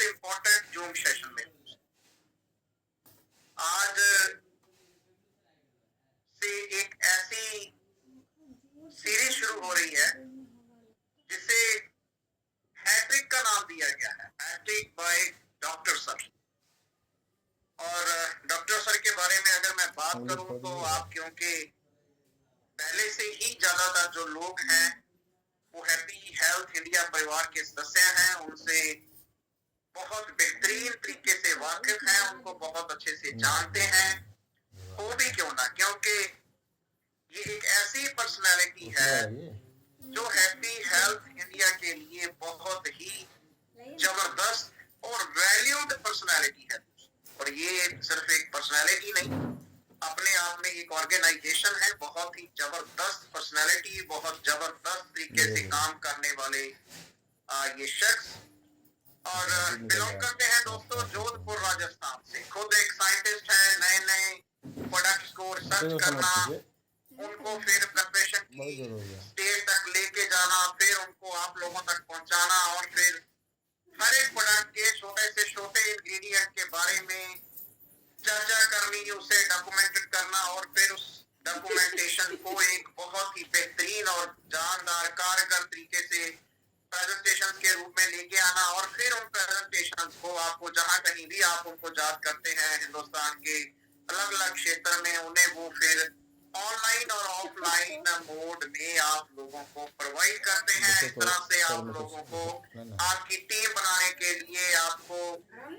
बहुत important zoom session में आज से एक ऐसी सीरीज शुरू हो रही है जिसे हैट्रिक का नाम दिया गया है, हैट्रिक बाय डॉक्टर सर। और डॉक्टर सर के बारे में अगर मैं बात करूं तो आप, क्योंकि पहले से ही ज्यादातर जो लोग हैं वो हैप्पी हेल्थ इंडिया परिवार के सदस्य हैं, उनसे बहुत बेहतरीन तरीके से वाकिफ हैं, उनको बहुत अच्छे से जानते हैं। हो भी क्यों ना, क्योंकि ये एक ऐसी पर्सनालिटी है जो हैप्पी हेल्थ इंडिया के लिए बहुत ही जबरदस्त और वैल्यूड पर्सनालिटी है। और ये सिर्फ एक पर्सनालिटी नहीं, अपने आप में एक ऑर्गेनाइजेशन है, बहुत ही जबरदस्त पर्सनालिटी, बहुत जबरदस्त तरीके से काम करने वाले ये शख्स। और बिलोंग करते हैं दोस्तों जोधपुर राजस्थान से। खुद एक साइंटिस्ट है, नए नए प्रोडक्ट्स को रिसर्च करना, उनको फिर प्रिपरेशन की स्टेज तक लेके जाना, फिर उनको आप लोगों तक पहुंचाना, और फिर हर एक प्रोडक्ट के छोटे से छोटे इंग्रेडिएंट के बारे में चर्चा करनी, उसे डॉक्यूमेंटेड करना, और फिर उस डॉक्यूमेंटेशन को एक बहुत ही बेहतरीन और जानदार कारगर तरीके से प्रेजेंटेशन के रूप में लेके आना, और फिर उन प्रेजेंटेशन को आपको जहां कहीं भी आप उनको याद करते हैं हिंदुस्तान के अलग अलग क्षेत्र में, उन्हें वो फिर ऑनलाइन और ऑफलाइन मोड में आप लोगों को प्रोवाइड करते हैं। इस तरह से आप लोगों को आपकी टीम बनाने के लिए, आपको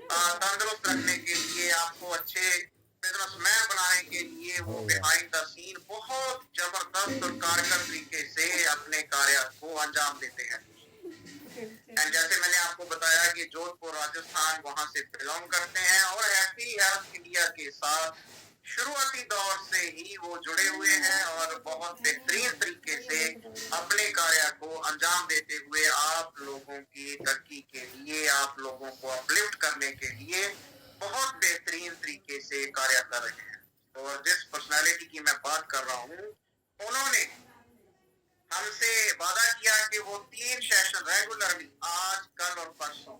तंदुरुस्त रखने के लिए, आपको अच्छे बिजनेसमैन बनाने के लिए वो बिहाइंड द सीन बहुत जबरदस्त और कारगर तरीके से अपने कार्य को अंजाम देते हैं। एंड जैसे मैंने आपको बताया कि जोधपुर राजस्थान वहां से बिलोंग करते हैं, और हैप्पी हेल्थ इंडिया के साथ शुरुआती दौर से ही वो जुड़े हुए हैं, और बहुत बेहतरीन तरीके से अपने कार्य को अंजाम देते हुए आप लोगों की तरक्की के लिए, आप लोगों को अपलिफ्ट करने के लिए बहुत बेहतरीन तरीके से कार्य कर रहे हैं। और जिस पर्सनालिटी की मैं बात कर रहा हूँ, उन्होंने हमसे वादा किया कि वो 3 सेशन रेगुलरली, आज कल और परसों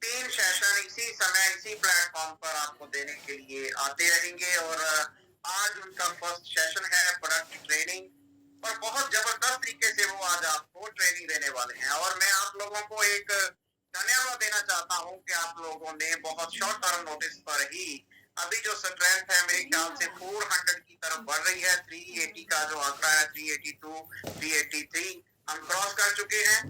3 सेशन इसी समय इसी प्लेटफॉर्म पर आपको देने के लिए आते रहेंगे। और आज उनका फर्स्ट सेशन है प्रोडक्ट ट्रेनिंग, और बहुत जबरदस्त तरीके से वो आज आपको ट्रेनिंग देने वाले हैं। और मैं आप लोगों को एक धन्यवाद देना चाहता हूँ कि आप लोगों ने बहुत शॉर्ट टर्म नोटिस पर ही, अभी जो स्ट्रेंथ है मेरे ख्याल से 400 की तरफ बढ़ रही है, 380 का जो आंकड़ा है 382, 383 हम क्रॉस कर चुके हैं।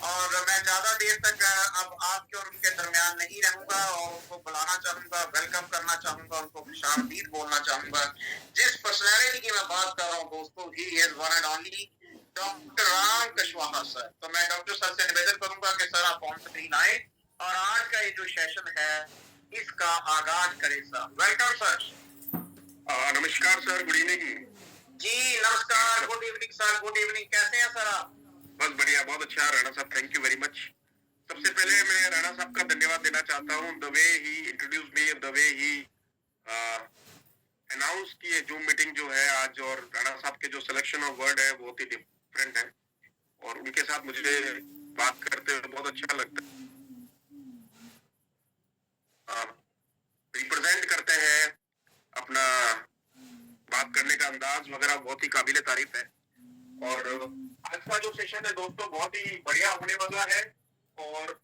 और मैं ज्यादा देर तक अब आपके और उनके दरमियान नहीं रहूंगा, और उनको बुलाना चाहूंगा, वेलकम करना चाहूंगा, उनको खुशामदीद बोलना चाहूंगा। जिस पर्सनैलिटी की मैं बात कर रहा हूँ दोस्तों, he is one and only doctor Ram Kushwaha sir. तो मैं डॉक्टर सर से निवेदन करूंगा कि सर आप ऑन स्क्रीन आए और आज का ये जो सेशन है इसका आगाज करें सर। Welcome sir. नमस्कार सर, गुड इवनिंग जी। नमस्कार, good evening sir, good evening. कैसे हैं सर आप? बस बढ़िया, बहुत अच्छा राणा साहब, थैंक यू वेरी मच। सबसे पहले मैं राणा साहब का धन्यवाद देना चाहता हूँ, the way he introduce me, the way he announce की जूम मीटिंग जो है आज, और राणा साहब के जो सिलेक्शन ऑफ वर्ड है बहुत ही डिफरेंट है, और उनके साथ मुझे बात करते हुए बहुत अच्छा लगता है। रिप्रेजेंट करते हैं अपना, बात करने का अंदाज वगैरह बहुत ही काबिल तारीफ है। और आज का जो सेशन है दोस्तों बहुत ही बढ़िया होने वाला है, और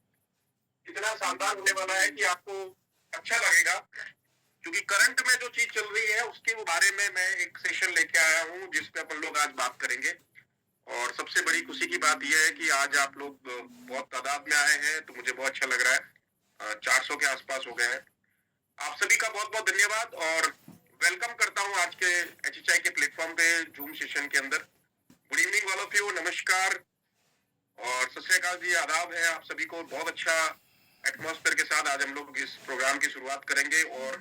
इतना शानदार होने वाला है कि आपको अच्छा लगेगा, क्योंकि करंट में जो चीज चल रही है उसके बारे में मैं एक सेशन लेके आया हूँ जिसपे अपन लोग आज बात करेंगे। और सबसे बड़ी खुशी की बात यह है कि आज आप लोग बहुत तादाद में आए हैं, तो मुझे बहुत अच्छा लग रहा है। 400 के आसपास हो गए हैं। आप सभी का बहुत बहुत धन्यवाद, और वेलकम करता हूँ आज के HHI के प्लेटफॉर्म पे जूम सेशन के अंदर। Good evening all of you, नमस्कार और सत श्री अकाल जी, आदाब है आप सभी को। बहुत अच्छा एटमॉस्फेयर के साथ आज हम लोग इस प्रोग्राम की शुरुआत करेंगे। और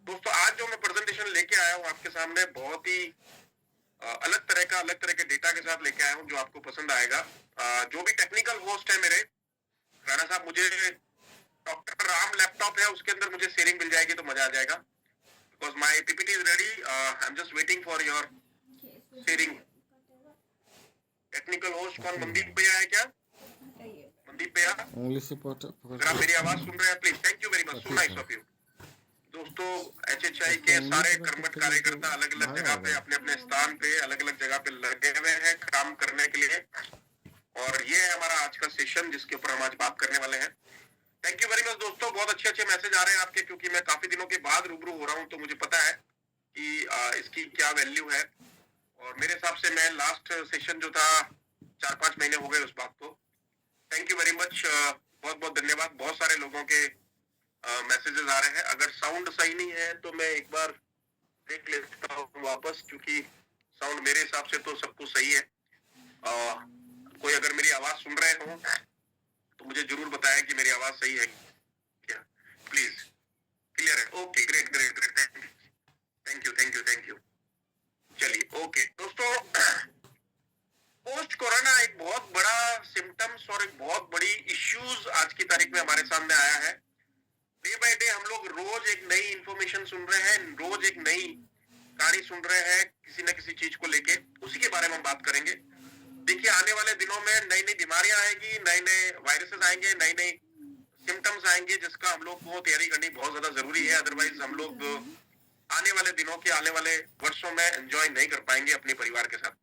दोस्तों आज जो मैं प्रेजेंटेशन लेके आया हूँ आपके सामने, बहुत ही अलग तरह के डेटा के साथ लेके आया हूँ जो आपको पसंद आएगा। जो भी टेक्निकल होस्ट है मेरे राणा साहब, मुझे डॉक्टर राम लैपटॉप है उसके अंदर मुझे शेयरिंग मिल जाएगी तो मजा आ जाएगा, because my PPT is ready. I am just waiting for your sharing. Technical host कौन, मनदीप भैया है क्या? संदीप भैया, उंगली से पकड़ अगर आप मेरी आवाज सुन रहे हैं please, thank you very much, so nice of you. दोस्तों, एचएचआई के सारे कर्मठ कार्यकर्ता अलग अलग जगह पे, अपने अपने स्थान पे, अलग अलग जगह पे लगे हुए हैं काम करने के लिए, और ये है हमारा आज का सेशन जिसके ऊपर हम आज बात करने वाले हैं। थैंक यू वेरी मच दोस्तों, बहुत अच्छे अच्छे मैसेज आ रहे हैं आपके, क्योंकि मैं काफी दिनों के बाद रूबरू हो रहा हूँ, तो मुझे पता है कि इसकी क्या वैल्यू है। और मेरे हिसाब से मैं लास्ट सेशन जो था 4-5 महीने हो गए उस बात को। थैंक यू वेरी मच, बहुत बहुत धन्यवाद। बहुत सारे लोगों के मैसेजेस आ रहे हैं। अगर साउंड सही नहीं है तो मैं एक बार देख लेता हूँ वापस, क्योंकि साउंड मेरे हिसाब से तो सब कुछ सही है। कोई अगर मेरी आवाज सुन रहे हो तो मुझे जरूर बताएं कि मेरी आवाज सही है क्या, प्लीज। क्लियर है? Okay, great great great, thank you thank you thank you. चलिए, ओके दोस्तों, पोस्ट कोरोना एक बहुत बड़ा सिम्टम्स और एक बहुत बड़ी इश्यूज आज की तारीख में हमारे सामने आया है। डे बाय डे हम लोग रोज एक नई इंफॉर्मेशन सुन रहे हैं, रोज एक नई कहानी सुन रहे हैं किसी न किसी चीज को लेके, उसी के बारे में हम बात करेंगे। देखिए, आने वाले दिनों में नई नई बीमारियां आएंगी, नए नए वायरसेस आएंगे, नई नई सिम्टम्स आएंगे, जिसका हम लोग को तैयारी करनी बहुत ज्यादा जरूरी है। अदरवाइज हम लोग आने वाले दिनों के, आने वाले वर्षों में एंजॉय नहीं कर पाएंगे अपने परिवार के साथ।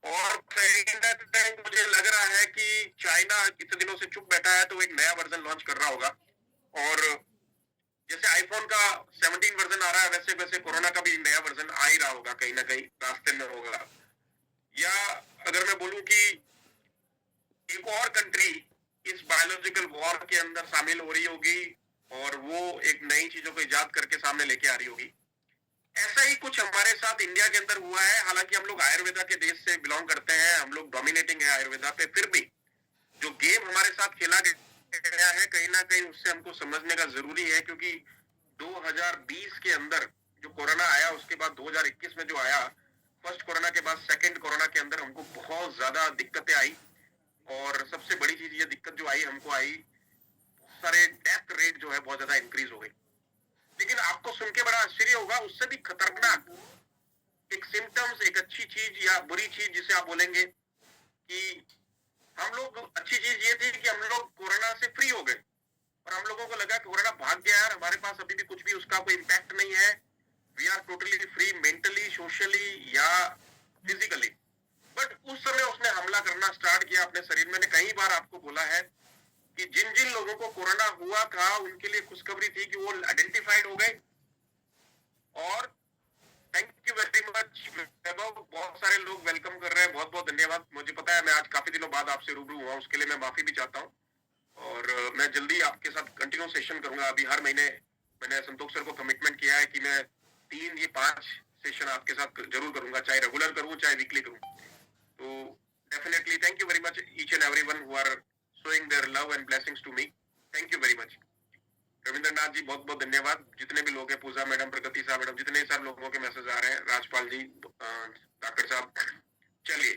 और कहीं ना कहीं मुझे लग रहा है कि चाइना इतने दिनों से चुप बैठा है, तो एक नया वर्जन लॉन्च कर रहा होगा। और जैसे आईफोन का 17 वर्जन आ रहा है, वैसे वैसे कोरोना का भी नया वर्जन आ ही रहा होगा, कहीं ना कहीं रास्ते में होगा। या अगर मैं बोलूं कि एक और कंट्री इस बायोलॉजिकल वॉर के अंदर शामिल हो रही होगी और वो एक नई चीजों को इजाद करके सामने लेके आ रही होगी। ऐसा ही कुछ हमारे साथ इंडिया के अंदर हुआ है। हालांकि हम लोग आयुर्वेदा के देश से बिलोंग करते हैं, हम लोग डोमिनेटिंग है आयुर्वेदा पे, फिर भी जो गेम हमारे साथ खेला गया है, कहीं ना कहीं उससे हमको समझने का जरूरी है। क्योंकि 2020 के अंदर जो कोरोना आया, उसके बाद 2021 में जो आया, फर्स्ट कोरोना के बाद सेकंड कोरोना के अंदर हमको बहुत ज्यादा दिक्कतें आई। और सबसे बड़ी चीज ये दिक्कत जो आई हमको आई, सारे डेथ रेट जो है बहुत ज्यादा इंक्रीज हो गई। लेकिन आपको सुन के बड़ा आश्चर्य होगा, उससे भी खतरनाक एक सिम्टम्स, एक अच्छी चीज या बुरी चीज जिसे आप बोलेंगे कि हम लोग, अच्छी चीज ये थी कि हम लोग कोरोना से फ्री हो गए और हम लोगों को लगा कि कोरोना भाग गया यार, हमारे पास अभी भी कुछ भी उसका कोई इम्पैक्ट नहीं है, we are totally free mentally, socially या फिजिकली। बट उस समय उसने हमला करना स्टार्ट किया अपने शरीर में। मैंने कई बार आपको बोला है कि जिन जिन लोगों को कोरोना हुआ था उनके लिए खुशखबरी थी कि वो आइडेंटिफाइड हो गए। और थैंक यू वेरी मच वैभव, बहुत सारे लोग वेलकम कर रहे हैं, बहुत बहुत धन्यवाद। मुझे पता है मैं आज काफी दिनों बाद आपसे रूबरू हुआ, उसके लिए मैं माफी भी चाहता हूँ। और मैं जल्दी आपके साथ कंटिन्यू सेशन करूंगा। अभी हर महीने मैंने संतोष सर को कमिटमेंट किया है कि मैं 3 या 5 सेशन आपके साथ जरूर करूंगा, चाहे रेगुलर करूं चाहे वीकली करूं। तो definitely thank you very much each and everyone who are showing their love and blessings to me. Thank you very much. Ravindranath ji बहुत बहुत धन्यवाद। जितने भी लोग हैं, पूजा मैडम, प्रगति साहब मैडम, जितने सारे लोगों के मैसेज आ रहे हैं, राजपाल जी, डॉक्टर साहब। चलिए,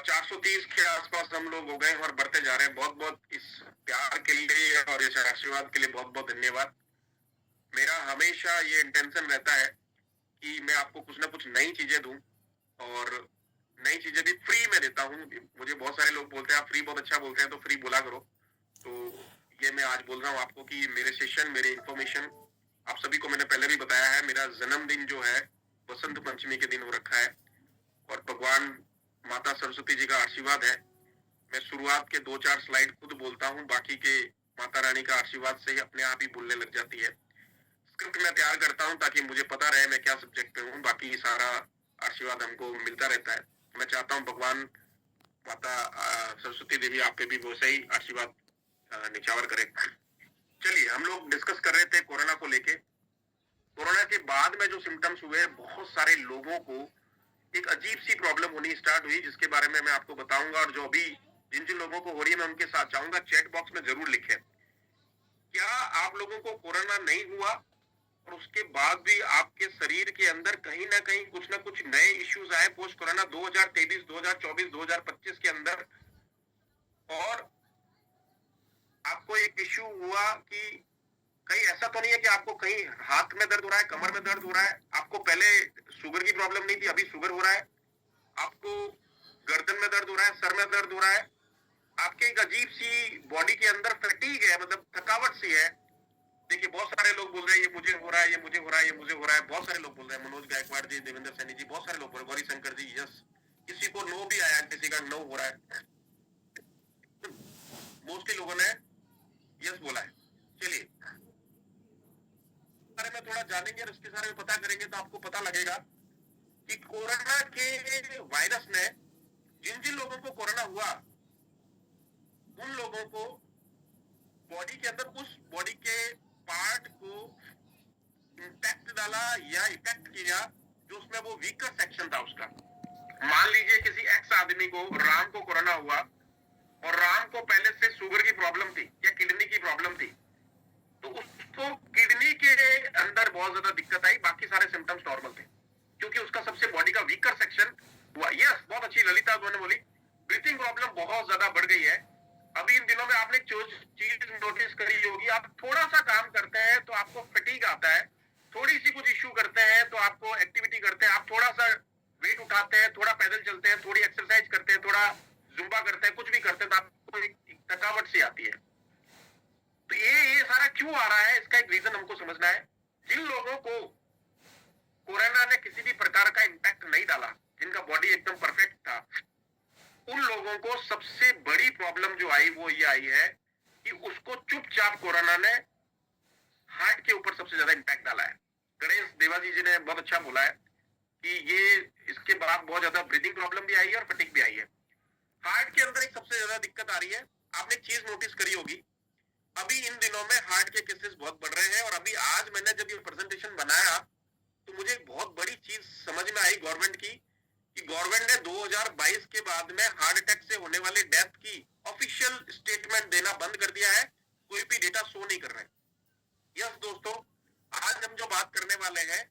430 के आसपास हम लोग हो गए और बढ़ते जा रहे हैं। बहुत बहुत इस प्यार के लिए और इस आशीर्वाद के लिए बहुत बहुत धन्यवाद। मेरा हमेशा ये इंटेंशन रहता है कि मैं आपको कुछ ना कुछ नई चीजें दूं, और नई चीजें भी फ्री में देता हूँ। मुझे बहुत सारे लोग बोलते हैं आप फ्री बहुत अच्छा बोलते हैं, तो फ्री बोला करो। तो ये मैं आज बोल रहा हूँ आपको कि मेरे सेशन, मेरे इंफॉर्मेशन, आप सभी को मैंने पहले भी बताया है, मेरा जन्मदिन जो है बसंत पंचमी के दिन हो रखा है और भगवान माता सरस्वती जी का आशीर्वाद है। मैं शुरुआत के 2-4 स्लाइड खुद बोलता हूँ, बाकी के माता रानी का आशीर्वाद से ही अपने आप ही बोलने लग जाती है। स्क्रिप्ट मैं तैयार करता हूँ ताकि मुझे पता रहे मैं क्या सब्जेक्ट पे हूँ, बाकी सारा आशीर्वाद हमको मिलता रहता है। मैं चाहता हूँ भगवान माता सरस्वती देवी आप पे भी वैसे ही आशीर्वाद निछावर करे। चलिए, हम लोग डिस्कस कर रहे थे कोरोना को लेके। कोरोना के बाद में जो सिम्टम्स हुए, बहुत सारे लोगों को एक अजीब सी प्रॉब्लम होनी स्टार्ट हुई, जिसके बारे में मैं आपको बताऊंगा। और जो अभी जिन जिन लोगों को हो रही है, मैं उनके साथ चाहूंगा चैट बॉक्स में जरूर लिखें, क्या आप लोगों को कोरोना नहीं हुआ और उसके बाद भी आपके शरीर के अंदर कहीं ना कहीं कुछ ना कुछ नए इश्यूज आए पोस्ट कोरोना 2023, 2024, 2025 के अंदर। और आपको एक इश्यू हुआ कि कहीं ऐसा तो नहीं है कि आपको कहीं हाथ में दर्द हो रहा है, कमर में दर्द हो रहा है, आपको पहले शुगर की प्रॉब्लम नहीं थी, अभी शुगर हो रहा है, आपको गर्दन में दर्द हो रहा है, सर में दर्द हो रहा है, आपके एक अजीब सी बॉडी के अंदर फटीग है, मतलब थकावट सी है। देखिए बहुत सारे लोग बोल रहे हैं ये मुझे हो रहा है, ये मुझे हो रहा है, ये मुझे हो रहा है। बहुत सारे लोग बोल रहे हैं, मनोज गायकवाड़ जी, देवेंद्र सैनी जी, बहुत सारे लोग बोल रहे हैं, गौरी शंकर जी, यस। किसी को नो भी आया, किसी का नो हो रहा है, मोस्टली लोगों ने यस बोला है। चलिए बारे में थोड़ा जानेंगे और इसके बारे में पता करेंगे तो आपको पता लगेगा कि कोरोना के वायरस ने जिन जिन लोगों को कोरोना हुआ उन लोगों को बॉडी के अंदर उस बॉडी के पार्ट को इम्पैक्ट डाला या इफेक्ट किया जो उसमें वो वीकर सेक्शन था उसका। मान लीजिए किसी एक्स आदमी को, राम को कोरोना हुआ और राम को पहले से शुगर की प्रॉब्लम थी या किडनी की प्रॉब्लम थी, तो उसको किडनी के अंदर बहुत ज्यादा दिक्कत आई, बाकी सारे सिम्टम्स नॉर्मल थे क्योंकि उसका सबसे बॉडी का वीकर सेक्शन हुआ। यस, बहुत अच्छी ललिता ने बोली, ब्रीथिंग प्रॉब्लम बहुत ज्यादा बढ़ गई है। अभी इन दिनों में आपने चीज नोटिस करी होगी, आप थोड़ा सा काम करते हैं तो आपको फटीग आता है, थोड़ी सी कुछ इश्यू करते हैं तो आपको एक्टिविटी करते हैं, आप थोड़ा सा वेट उठाते हैं, थोड़ा पैदल चलते हैं, थोड़ी एक्सरसाइज करते हैं, थोड़ा जुम्बा करते हैं, कुछ भी करते हैं तो आपको एक थकावट सी आती है। तो ये सारा क्यों आ रहा है, इसका एक रीजन हमको समझना है। जिन लोगों को कोरोना ने किसी भी प्रकार का इम्पैक्ट नहीं डाला, जिनका बॉडी एकदम परफेक्ट था, उन लोगों को सबसे बड़ी प्रॉब्लम जो आई वो ये आई है कि उसको चुपचाप कोरोना ने हार्ट के ऊपर सबसे ज्यादा इम्पैक्ट डाला है। गणेश देवाजी जी ने बहुत अच्छा बोला है कि ये इसके बाद बहुत ज्यादा ब्रीदिंग प्रॉब्लम भी आई है और फटीग भी आई है। हार्ट के अंदर एक सबसे ज्यादा दिक्कत आ रही है। आपने एक चीज नोटिस करी होगी, अभी इन दिनों में हार्ट के केसेस बहुत बढ़ रहे हैं। और अभी आज मैंने जब ये प्रेजेंटेशन बनाया तो मुझे एक बहुत बड़ी चीज समझ में आई गवर्नमेंट की, कि गवर्नमेंट ने 2022 के बाद में हार्ट अटैक से होने वाले डेथ की ऑफिशियल स्टेटमेंट देना बंद कर दिया है, कोई भी डेटा शो नहीं कर रहे हैं। यस दोस्तों, आज हम जो बात करने वाले हैं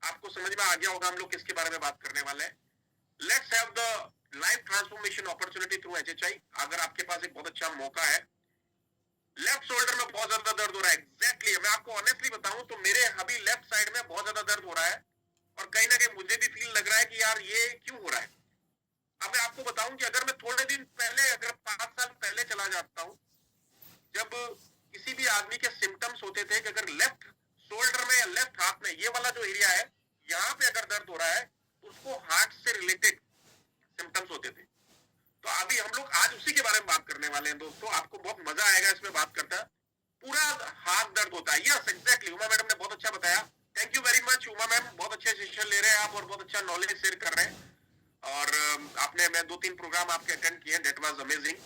आपको समझ में आ गया होगा हम लोग किसके बारे में बात करने वाले हैं। Let's have the life transformation opportunity through HHI. अगर आपके पास एक बहुत अच्छा मौका है, लेफ्ट शोल्डर में बहुत ज्यादा दर्द हो रहा है, एग्जैक्टली मैं आपको ऑनेस्टली बताऊं तो मेरे अभी लेफ्ट साइड में बहुत ज्यादा दर्द हो रहा है और कहीं ना कहीं मुझे भी फील लग रहा है कि यार ये क्यों हो रहा है। अब मैं आपको बताऊं कि अगर मैं थोड़े दिन पहले, अगर 5 साल पहले चला जाता हूं, जब किसी भी आदमी के सिम्टम्स होते थे कि अगर लेफ्ट शोल्डर में या लेफ्ट हाथ में ये वाला जो एरिया है यहाँ पे अगर दर्द हो रहा है तो उसको हार्ट से रिलेटेड सिम्टम्स होते थे। तो अभी हम लोग आज उसी के बारे में बात करने वाले हैं दोस्तों, आपको बहुत मजा आएगा इसमें बात करता है। पूरा हाथ दर्द होता है, यस एग्जैक्टली, उमा मैडम ने बहुत अच्छा बताया। Thank you very much Uma ma'am, बहुत अच्छे सेशन ले रहे हैं आप और बहुत अच्छा नॉलेज शेयर कर रहे हैं। और आपने, मैं 2-3 प्रोग्राम आपके अटेंड किए, दैट वाज अमेजिंग।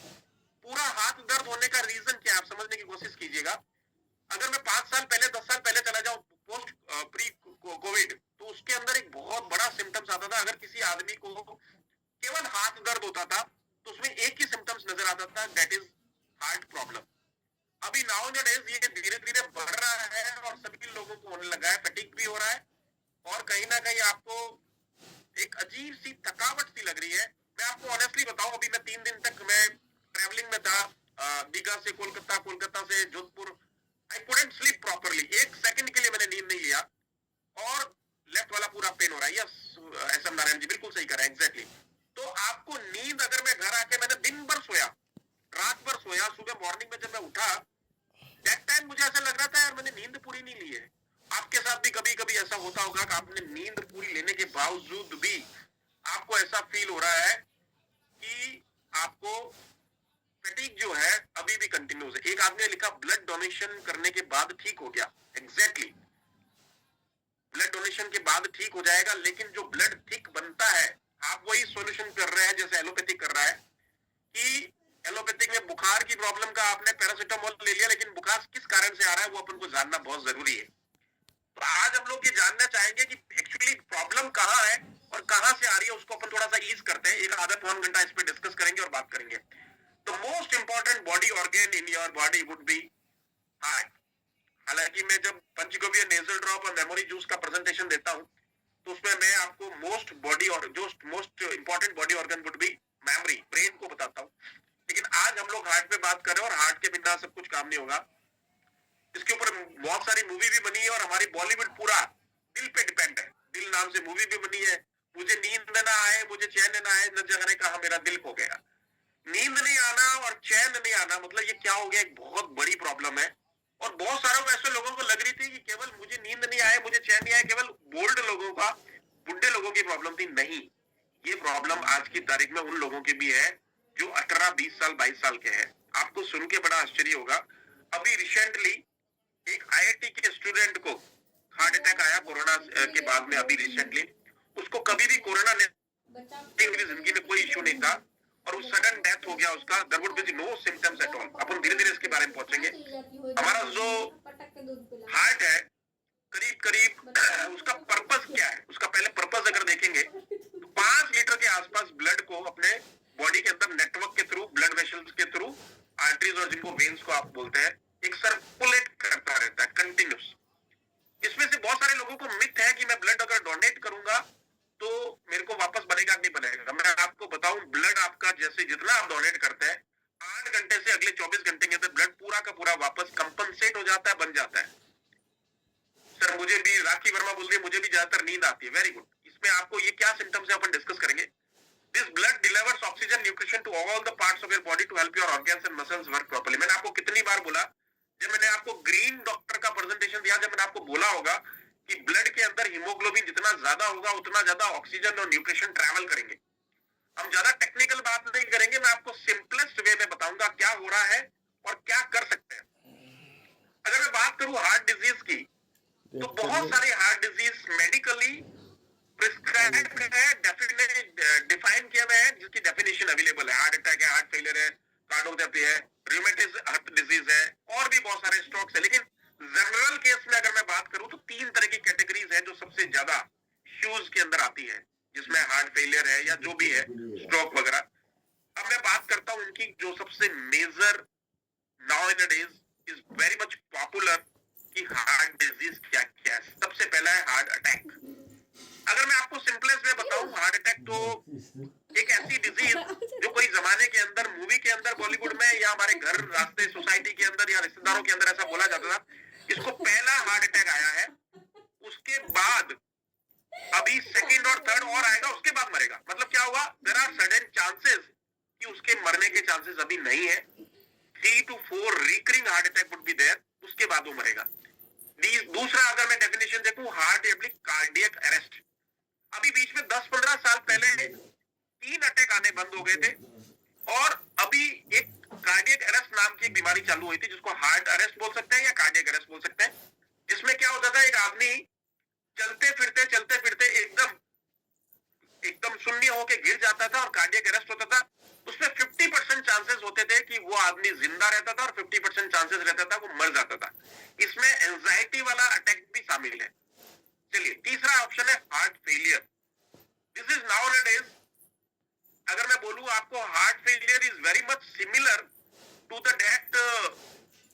पूरा हाथ दर्द होने का रीजन क्या है आप समझने की कोशिश कीजिएगा। अगर मैं 5 साल पहले, 10 साल पहले चला जाऊं, पोस्ट प्री कोविड, तो उसके अंदर एक बहुत बड़ा सिम्टम्स आता था। अगर किसी आदमी को केवल हाथ दर्द होता था तो उसमें एक ही सिम्टम्स नजर आता था, दैट इज हार्ट प्रॉब्लम। अभी नाउ डेज ये धीरे धीरे बढ़ रहा है और सभी लोगों को होने लगा है, फटीग भी हो रहा है और कहीं ना कहीं आपको एक अजीब सी थकावट सी लग रही है। मैं आपको ऑनेस्टली बताऊं, अभी मैं 3 दिन तक मैं ट्रेवलिंग में था, दीघा से कोलकाता, कोलकाता से Jodhpur. I couldn't sleep properly, एक सेकंड के लिए मैंने नींद नहीं लिया और लेफ्ट वाला पूरा पेन हो रहा है। Yes S M Narayan ji बिल्कुल सही कर रहे हैं, एग्जैक्टली। तो आपको नींद, अगर मैं घर आके, मैंने दिन भर सोया, रात भर सोया, सुबह मॉर्निंग में जब मैं उठा दैट टाइम मुझे ऐसा लग रहा था यार मैंने नींद पूरी नहीं ली है। आपके साथ भी कभी कभी ऐसा होता होगा कि आपने नींद पूरी लेने के बावजूद भी आपको ऐसा फील हो रहा है कि आपको फटीग जो है अभी भी कंटिन्यूस है। एक आदमी ने लिखा ब्लड डोनेशन करने के बाद ठीक हो गया, एग्जैक्टली ब्लड डोनेशन के बाद ठीक हो जाएगा, लेकिन जो ब्लड थिक बनता है आप वही सॉल्यूशन कर रहे हैं जैसे एलोपैथिक कर रहा है, कि एलोपैथिक में बुखार की प्रॉब्लम का आपने पैरासीटामोल ले लिया, लेकिन बुखार किस कारण से आ रहा है वो अपन को जानना बहुत जरूरी है। तो आज हम लोग ये जानना चाहेंगे कि एक्चुअली प्रॉब्लम कहाँ है और कहाँ से आ रही है, उसको अपन थोड़ा सा ईज करते हैं। एक आधा पौन घंटा इस पे डिस्कस करेंगे और बात करेंगे। The most important body organ in your body would be heart. हालांकि मैं जब पंचगव्य नेजल ड्रॉप और मेमोरी जूस का प्रेजेंटेशन देता हूँ तो उसमें मैं आपको most important body organ would be memory, brain को बताता हूँ। लेकिन आज हम लोग हार्ट पे बात कर रहे हैं और हार्ट के बिना सब कुछ काम नहीं होगा। इसके ऊपर बहुत सारी मूवी भी बनी है और हमारी बॉलीवुड पूरा दिल पे डिपेंड है। दिल नाम से मूवी भी बनी है, मुझे नींद न आए, मुझे चैन न आए, न जगने कहा मेरा दिल खो गया। नींद नहीं आना और चैन नहीं आना, मतलब ये क्या हो गया, एक बहुत बड़ी प्रॉब्लम है। और बहुत सारे ऐसे लोगों को लग रही थी कि केवल मुझे नींद नहीं आए, मुझे चैन नहीं आया, केवल बोल्ड लोगों का, बुढ़े लोगों की प्रॉब्लम थी। नहीं, ये प्रॉब्लम आज की तारीख में उन लोगों की भी है जो 18, 20 साल, 22 साल के हैं। आपको सुन के बड़ा आश्चर्य होगा, अभी रिसेंटली एक आईआईटी के स्टूडेंट को हार्ट अटैक आया कोरोना के बाद में। अभी रिसेंटली उसको कभी भी कोरोना नहीं, जिंदगी में कोई इश्यू नहीं था, और वो सडन डेथ हो गया उसका। There would be no symptoms at all. अपन धीरे धीरे इसके बारे में पहुंचेंगे। हमारा जो हार्ट है, करीब करीब उसका पर्पस क्या है, उसका पहले पर्पस अगर देखेंगे तो 5 लीटर के आसपास ब्लड को अपने बॉडी के अंदर नेटवर्क के थ्रू, ब्लड वेसल्स के थ्रू, आर्टरीज और जिनको वेन्स को आप बोलते हैं, एक सर्कुलेट करता रहता है कंटिन्यूस। इसमें से बहुत सारे लोगों को मिथ है कि मैं ब्लड अगर डोनेट करूंगा तो मेरे को वापस बनेगा नहीं बनेगा। मैं आपको बताऊं, ब्लड आपका जैसे जितना आप डोनेट करते हैं, 8 घंटे से अगले 24 घंटे के अंदर ब्लड पूरा का पूरा वापस कंपनसेट हो जाता है, बन जाता है। सर मुझे भी, राखी वर्मा बोल रही है, मुझे भी ज्यादातर नींद आती है। Very good. इसमें आपको ये क्या सिम्टम्स है अपन डिस्कस करेंगे। This blood delivers oxygen nutrition to all the parts of your body to help your organs and muscles work properly. मैंने आपको कितनी बार बोला, जब मैंने आपको ग्रीन डॉक्टर का प्रेजेंटेशन दिया, जब मैंने आपको बोला होगा कि ब्लड के अंदर हीमोग्लोबिन जितना ज्यादा होगा उतना ज्यादा ऑक्सीजन और न्यूट्रिशन ट्रैवल करेंगे। हम ज्यादा टेक्निकल बात नहीं करेंगे, मैं आपको सिंपलेस्ट वे में बताऊंगा क्या हो रहा है और क्या कर सकते हैं। अगर मैं बात करूं हार्ट डिजीज की, तो बहुत सारे हार्ट डिजीज मेडिकली प्रिस्क्राइब है, डेफिनेटली डिफाइन किया हुआ है, जिसकी डेफिनेशन अवेलेबल है। हार्ट अटैक है, हार्ट फेलियर है, कार्डियोपैथी है, रूमेटिक हार्ट डिजीज है, और भी बहुत सारे स्ट्रोक्स है। लेकिन जनरल केस में अगर मैं बात करूं तो 3 तरह की कैटेगरीज है जो सबसे ज्यादा इश्यूज के अंदर आती है, जिसमें हार्ट फेलियर है या जो भी है, स्ट्रोक वगैरह। अब मैं बात करता हूं उनकी जो सबसे major now in days is very much popular कि हार्ट डिजीज क्या क्या है। सबसे पहला है हार्ट अटैक। अगर मैं आपको सिंपलेस्ट में बताऊं, हार्ट अटैक तो एक ऐसी डिजीज जो कोई जमाने के अंदर, मूवी के अंदर, बॉलीवुड में या हमारे घर, रास्ते, सोसाइटी के अंदर या रिश्तेदारों के अंदर ऐसा बोला जाता था, इसको पहला हार्ट अटैक आया है, उसके बाद अभी सेकंड और थर्ड और आएगा, उसके बाद मरेगा। मतलब क्या हुआ, देयर आर सर्टेन चांसेस कि उसके मरने के चांसेस अभी नहीं है। 3 to 4 recurring heart attack would be there, उसके बाद वो मरेगा। दूसरा अगर मैं डेफिनेशन देखूं, हार्ट कार्डियक अरेस्ट। अभी बीच में 10-15 साल पहले 3 अटैक आने बंद हो गए थे, और अभी एक कार्डियक अरेस्ट नाम की एक बीमारी चालू हुई थी, जिसको हार्ट अरेस्ट बोल सकते हैं या कार्डियक अरेस्ट बोल सकते हैं। जिसमें क्या होता था, एक आदमी चलते फिरते एकदम शून्य होके गिर जाता था और कार्डियक अरेस्ट होता था। उसमें 50% चांसेस होते थे कि वो आदमी जिंदा रहता था और 50% चांसेस रहता था वो मर जाता था। इसमें एंजाइटी वाला अटैक भी शामिल है। चलिए, तीसरा ऑप्शन है heart failure. This is nowadays, अगर मैं बोलूं आपको, heart failure is very much similar to the that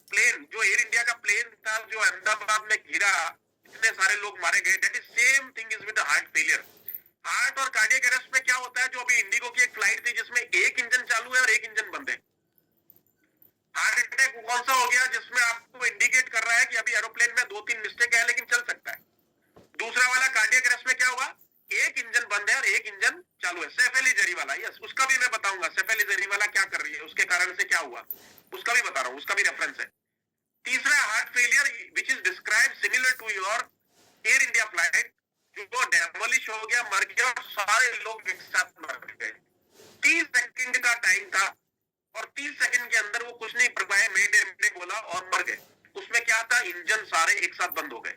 plane, जो एयर इंडिया का प्लेन था जो अहमदाबाद में गिरा, इतने सारे लोग मारे गए। That is same thing is with heart failure. Heart और कार्डियक अरेस्ट में क्या होता है, जो अभी इंडिगो की एक फ्लाइट थी जिसमें एक इंजन चालू है और एक इंजन बंद है। हार्ट अटैक कौन सा हो गया, जिसमें आपको इंडिकेट कर रहा है कि अभी एरोप्लेन में 2-3 मिस्टेक है लेकिन चल सकता है। दूसरा वाला कार्डियक अरेस्ट में क्या हुआ, एक इंजन बंद है और एक इंजन चालू है। सेफेलिजरी वाला, यस, उसका भी मैं बताऊंगा सेफेलिजरी वाला क्या कर रही है, उसके कारण से क्या हुआ, उसका भी बता रहा हूं, उसका भी रेफरेंस है। तीसरा heart failure which is describe similar to your Air India flight, जो डेमोलिश हो गया, मर गया और सारे लोग एक साथ मर गए। 30 सेकंड का टाइम था और 30 सेकंड के अंदर वो कुछ नहीं कर पाए, मैंने बोला और मर गए। उसमें क्या था, इंजन सारे एक साथ बंद हो गए।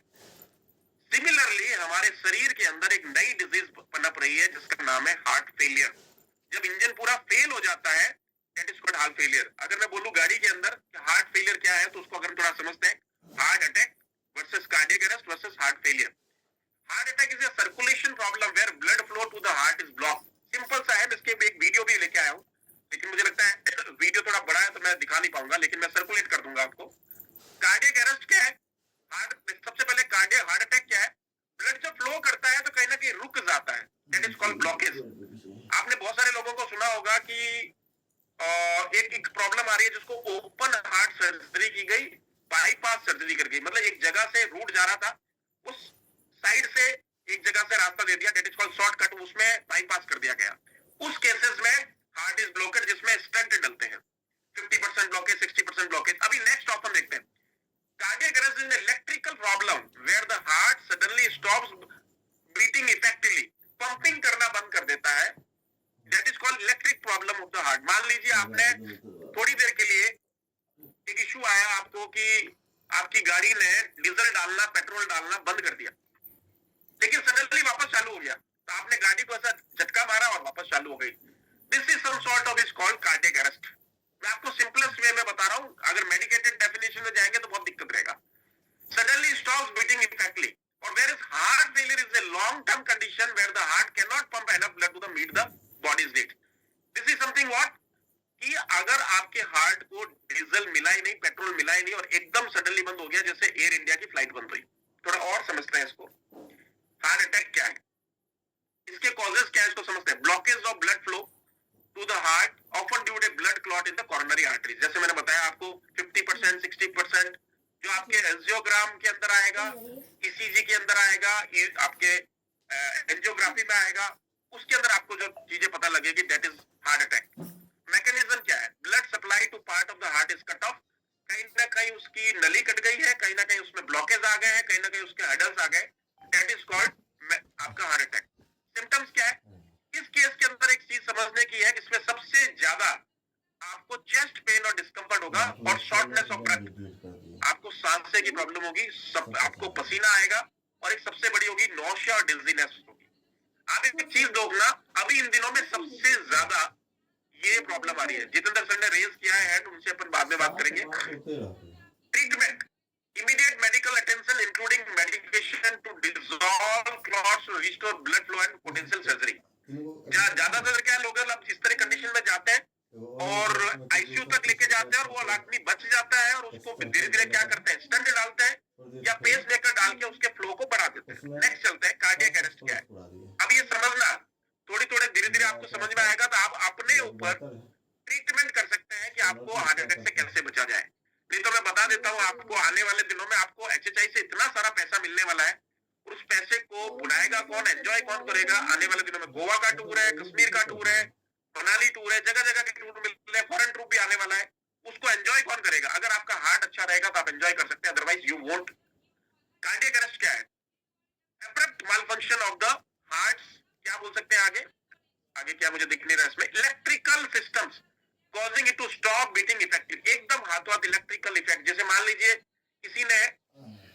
सिमिलरली हमारे शरीर के अंदर एक नई डिजीज पनप रही है जिसका नाम है हार्ट फेलियर। जब इंजन पूरा फेल हो जाता है, that is called heart failure. अगर मैं बोलूं गाड़ी के अंदर हार्ट फेलियर क्या है, तो उसको अगर थोड़ा समझते हैं, heart attack versus cardiac arrest versus heart failure. Heart attack is a circulation problem where blood flow to the heart is block. Simple सा है, इसके एक वीडियो भी लेके आया हूं, लेकिन मुझे लगता है वीडियो थोड़ा बड़ा है तो मैं दिखा नहीं पाऊंगा, लेकिन मैं सर्कुलेट कर दूंगा आपको। कार्डियक अरेस्ट क्या है, सबसे पहले कार्डियक हार्ट अटैक क्या है, ब्लड जब फ्लो करता है तो कहीं ना कहीं रुक जाता है, दैट इज कॉल्ड ब्लॉकेज। आपने बहुत सारे लोगों को सुना होगा कि एक प्रॉब्लम आ रही है जिसको ओपन हार्ट सर्जरी की गई, बाईपास सर्जरी कर गई। मतलब एक जगह से रूट जा रहा था, उस साइड से एक जगह से रास्ता दे दिया, दैट इज कॉल्ड शॉर्टकट, उसमें बाईपास कर दिया गया। उस केसेस में हार्ट इज ब्लॉकेड जिसमें स्टंट डलते हैं, 50% ब्लॉकेज, 60% ब्लॉकेज। अभी नेक्स्ट ऑप्शन देखते हैं, cardiac arrest is an electrical problem where the heart suddenly stops beating effectively, pumping करना बंद कर देता है, that is called electric problem of the heart. मान लीजिए आपने थोड़ी देर के लिए एक इशू आया आपको कि आपकी गाड़ी ने डीजल डालना, पेट्रोल डालना बंद कर दिया, लेकिन सडनली वापस चालू हो गया, तो आपने गाड़ी को ऐसा झटका मारा और वापस चालू हो गई। This is some sort of is called cardiac arrest. मैं आपको सिंपलेस्ट वे में बता रहा हूं, अगर मेडिकेटेड डेफिनेशन में जाएंगे तो बहुत दिक्कत रहेगा। सडनली स्टॉप्स बीटिंग इफेक्टली, और where is heart failure is a long term condition where the heart can not pump enough blood to the meet the body's need. This is something what, कि अगर आपके heart को diesel मिला ही नहीं, petrol मिला ही नहीं, और एकदम सडनली बंद हो गया, जैसे एयर इंडिया की फ्लाइट बंद हुई। थोड़ा और समझते हैं इसको, हार्ट अटैक क्या है, इसके कॉजेस क्या है, इसको समझते हैं। Blockage of blood flow to the heart often due to blood clot in the coronary artery. जैसे मैंने बताया आपको 50%, 60% जो आपके एंजियोग्राम के अंदर आएगा, ईसीजी के अंदर आएगा, आपके एंजियोग्राफी में आएगा, उसके अंदर आपको जो चीजें पता लगेगी, that is heart attack. Mechanism क्या है, blood supply to part of the heart is cut off, कहीं ना कहीं उसकी नली कट गई है, कहीं ना कहीं उसमें ब्लॉकेज आ गए हैं, कहीं ना कहीं उसके हडल्स आ गए, दैट इज कॉल्ड आपका हार्ट अटैक। सिम्टम्स क्या है, इस केस के अंदर एक चीज समझने की है, इसमें सबसे ज्यादा आपको चेस्ट पेन और डिस्कम्फर्ट होगा और शॉर्टनेस ऑफ ब्रेथ, आपको सांसें की प्रॉब्लम होगी, सब आपको पसीना आएगा, और एक सबसे बड़ी होगी नौशिया और डिजीनेस होगी। आप एक चीज देखना, अभी इन दिनों में सबसे ज्यादा ये प्रॉब्लम आ रही है, जितेंद्र सर ने रेज किया है, उनसे अपन बाद में बात करेंगे। Treatment, immediate medical attention including medication to dissolve clots, to restore blood flow and potential surgery। ज्यादातर क्या लोग अब इस तरह कंडीशन में जाते हैं और आईसीयू तक लेके जाते हैं, और वो आदमी बच जाता है, और उसको धीरे धीरे क्या करते हैं, स्टंट डालते हैं या पेस मेकर डाल के उसके फ्लो को बढ़ा देते हैं। नेक्स्ट चलते हैं, कार्डियक अरेस्ट क्या है। अब ये समझना, थोड़ी थोड़ी धीरे धीरे आपको समझ में आएगा, तो आप अपने ऊपर ट्रीटमेंट कर सकते हैं कि आपको हार्ट अटैक से कैसे बचा जाए। नहीं तो मैं बता देता हूँ आपको, आने वाले दिनों में आपको एचएचआई से इतना सारा पैसा मिलने वाला है, उस पैसे को बुलाएगा कौन, एंजॉय कौन करेगा। आने वाले दिनों में गोवा का टूर है, कश्मीर का टूर है, मनाली टूर है, जगह जगह के टूर मिल रहे हैं, फॉरेन टूर भी आने वाला है, उसको एंजॉय कौन करेगा। अगर आपका हार्ट अच्छा रहेगा तो आप एंजॉय कर सकते हैं, otherwise you won't. Cardiac arrest क्या है, abrupt malfunction of the heart, क्या बोल सकते हैं आगे, आगे क्या मुझे दिख नहीं रहा इसमें, electrical systems causing it to stop beating effective, एकदम हाथों हाथ इलेक्ट्रिकल इफेक्ट। जैसे मान लीजिए किसी ने,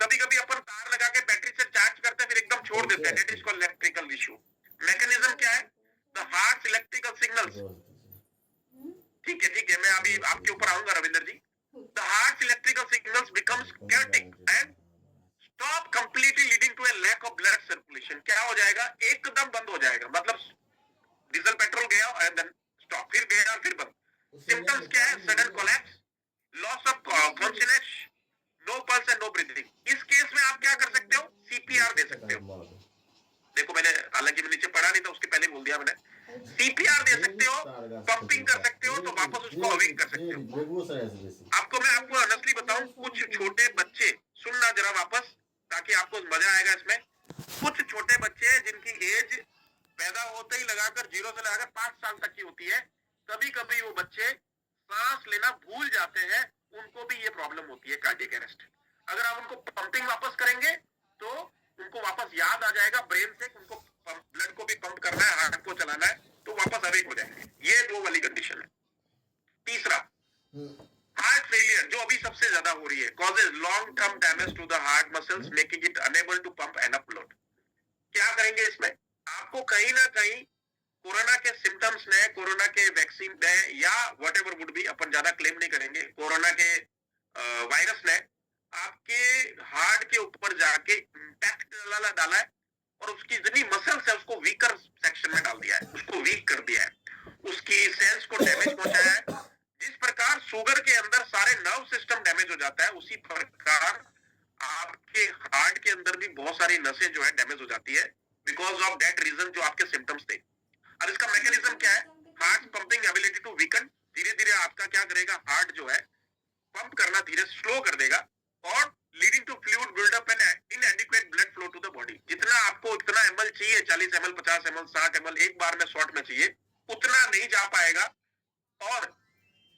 कभी कभी अपन तार लगा के बैटरी से चार्ज करते हैं फिर एकदम छोड़ देते हैं, that is called electrical issue. Mechanism क्या है, द हार्ट इलेक्ट्रिकल सिग्नल्स, ठीक है मैं अभी आपके ऊपर आऊंगा Ravinder ji. The heart electrical signals becomes chaotic and stop completely leading to a lack of blood circulation. क्या हो जाएगा, एकदम बंद हो जाएगा, मतलब डीजल पेट्रोल गया एंड देन स्टॉप, फिर गया फिर बंद। सिम्टम्स क्या है, sudden collapse, loss of consciousness, no pulse and no breathing. इस केस में आप क्या कर सकते हो, सीपीआर दे सकते हो। देखो मैंने, हालांकि मैं नीचे पढ़ा नहीं था, उसके पहले बोल दिया मैंने, सीपीआर दे सकते हो, पंपिंग कर सकते हो, तो वापस उसको अवेक कर सकते हो। मैं आपको ऑनेस्टली बताऊं, कुछ छोटे बच्चे, सुनना जरा वापस ताकि आपको मजा आएगा इसमें। कुछ छोटे बच्चे जिनकी एज पैदा होते ही लगाकर 0 से लगाकर 5 साल तक की होती है, कभी कभी वो बच्चे सांस लेना भूल जाते हैं, उनको भी ये प्रॉब्लम होती है कार्डियक अरेस्ट। अगर आप उनको पंपिंग वापस करेंगे तो उनको वापस याद आ जाएगा ब्रेन से, उनको ब्लड को भी पंप करना है, हार्ट को चलाना है, तो वापस अवेक हो जाएंगे। ये 2 वाली कंडीशन है। तीसरा, हार्ट फेलियर, जो अभी सबसे ज्यादा हो रही है, causes long term damage to the heart muscles making it unable to pump enough blood. क्या करेंगे इसमें, आपको कहीं ना कहीं कोरोना के सिम्टम्स ने, कोरोना के वैक्सीन ने, या व्हाटएवर वुड बी, अपन ज्यादा क्लेम नहीं करेंगे, कोरोना के वायरस ने आपके हार्ट के ऊपर जाके इंपैक्ट डाला है, और उसकी जितनी मसल्स है उसको वीकर सेक्शन में डाल दिया है, उसको वीक कर दिया है, उसकी सेल्स को डैमेज पहुंचाया है। जिस प्रकार शुगर के अंदर सारे नर्व सिस्टम डैमेज हो जाता है, उसी प्रकार आपके हार्ट के अंदर भी बहुत सारी नसें जो है डैमेज हो जाती है, बिकॉज ऑफ दैट रीजन जो आपके सिम्टम्स थे। अब इसका मैकेनिज्म क्या है, heart pumping ability to weaken, धीरे धीरे आपका क्या करेगा, हार्ट जो है पंप करना धीरे स्लो कर देगा, और leading to fluid buildup and inadequate blood flow to the body. जितना आपको इतना ml चाहिए, 40 ml, 50 ml, 60 ml एक बार में शॉर्ट में चाहिए, उतना नहीं जा पाएगा, और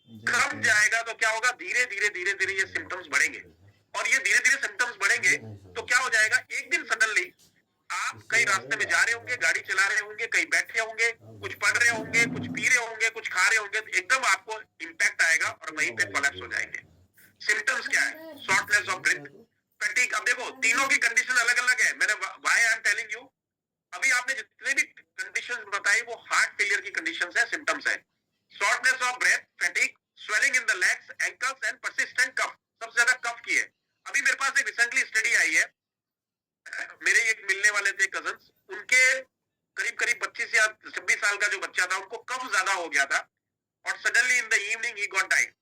कम जाएगा तो क्या होगा, धीरे धीरे ये सिम्टम्स बढ़ेंगे, और ये धीरे धीरे सिम्टम्स बढ़ेंगे तो क्या हो जाएगा, एक दिन सडनली आप कहीं रास्ते में जा रहे होंगे, गाड़ी चला रहे होंगे, कहीं बैठे होंगे, कुछ पढ़ रहे होंगे, कुछ पी रहे होंगे, कुछ खा रहे होंगे, तो एकदम आपको इम्पैक्ट आएगा और वहीं पे कोलैप्स हो जाएंगे। सिम्टम्स क्या है, शॉर्टनेस ऑफ ब्रेथ, फैटिग। अब देखो तीनों की कंडीशन अलग अलग है, मैंने why I am telling you, अभी आपने जितने भी कंडीशंस बताई वो हार्ट फेलियर की कंडीशंस है, सिम्टम्स है। Shortness of breath, fatigue, swelling in the legs, ankles and persistent cough, सबसे ज्यादा कफ की है। अभी मेरे पास एक रिसेंटली स्टडी आई है, मेरे एक मिलने वाले थे कजन्स, उनके करीब करीब 25 या 26 साल का जो बच्चा था, उनको कफ ज्यादा हो गया था, और suddenly in the evening he got died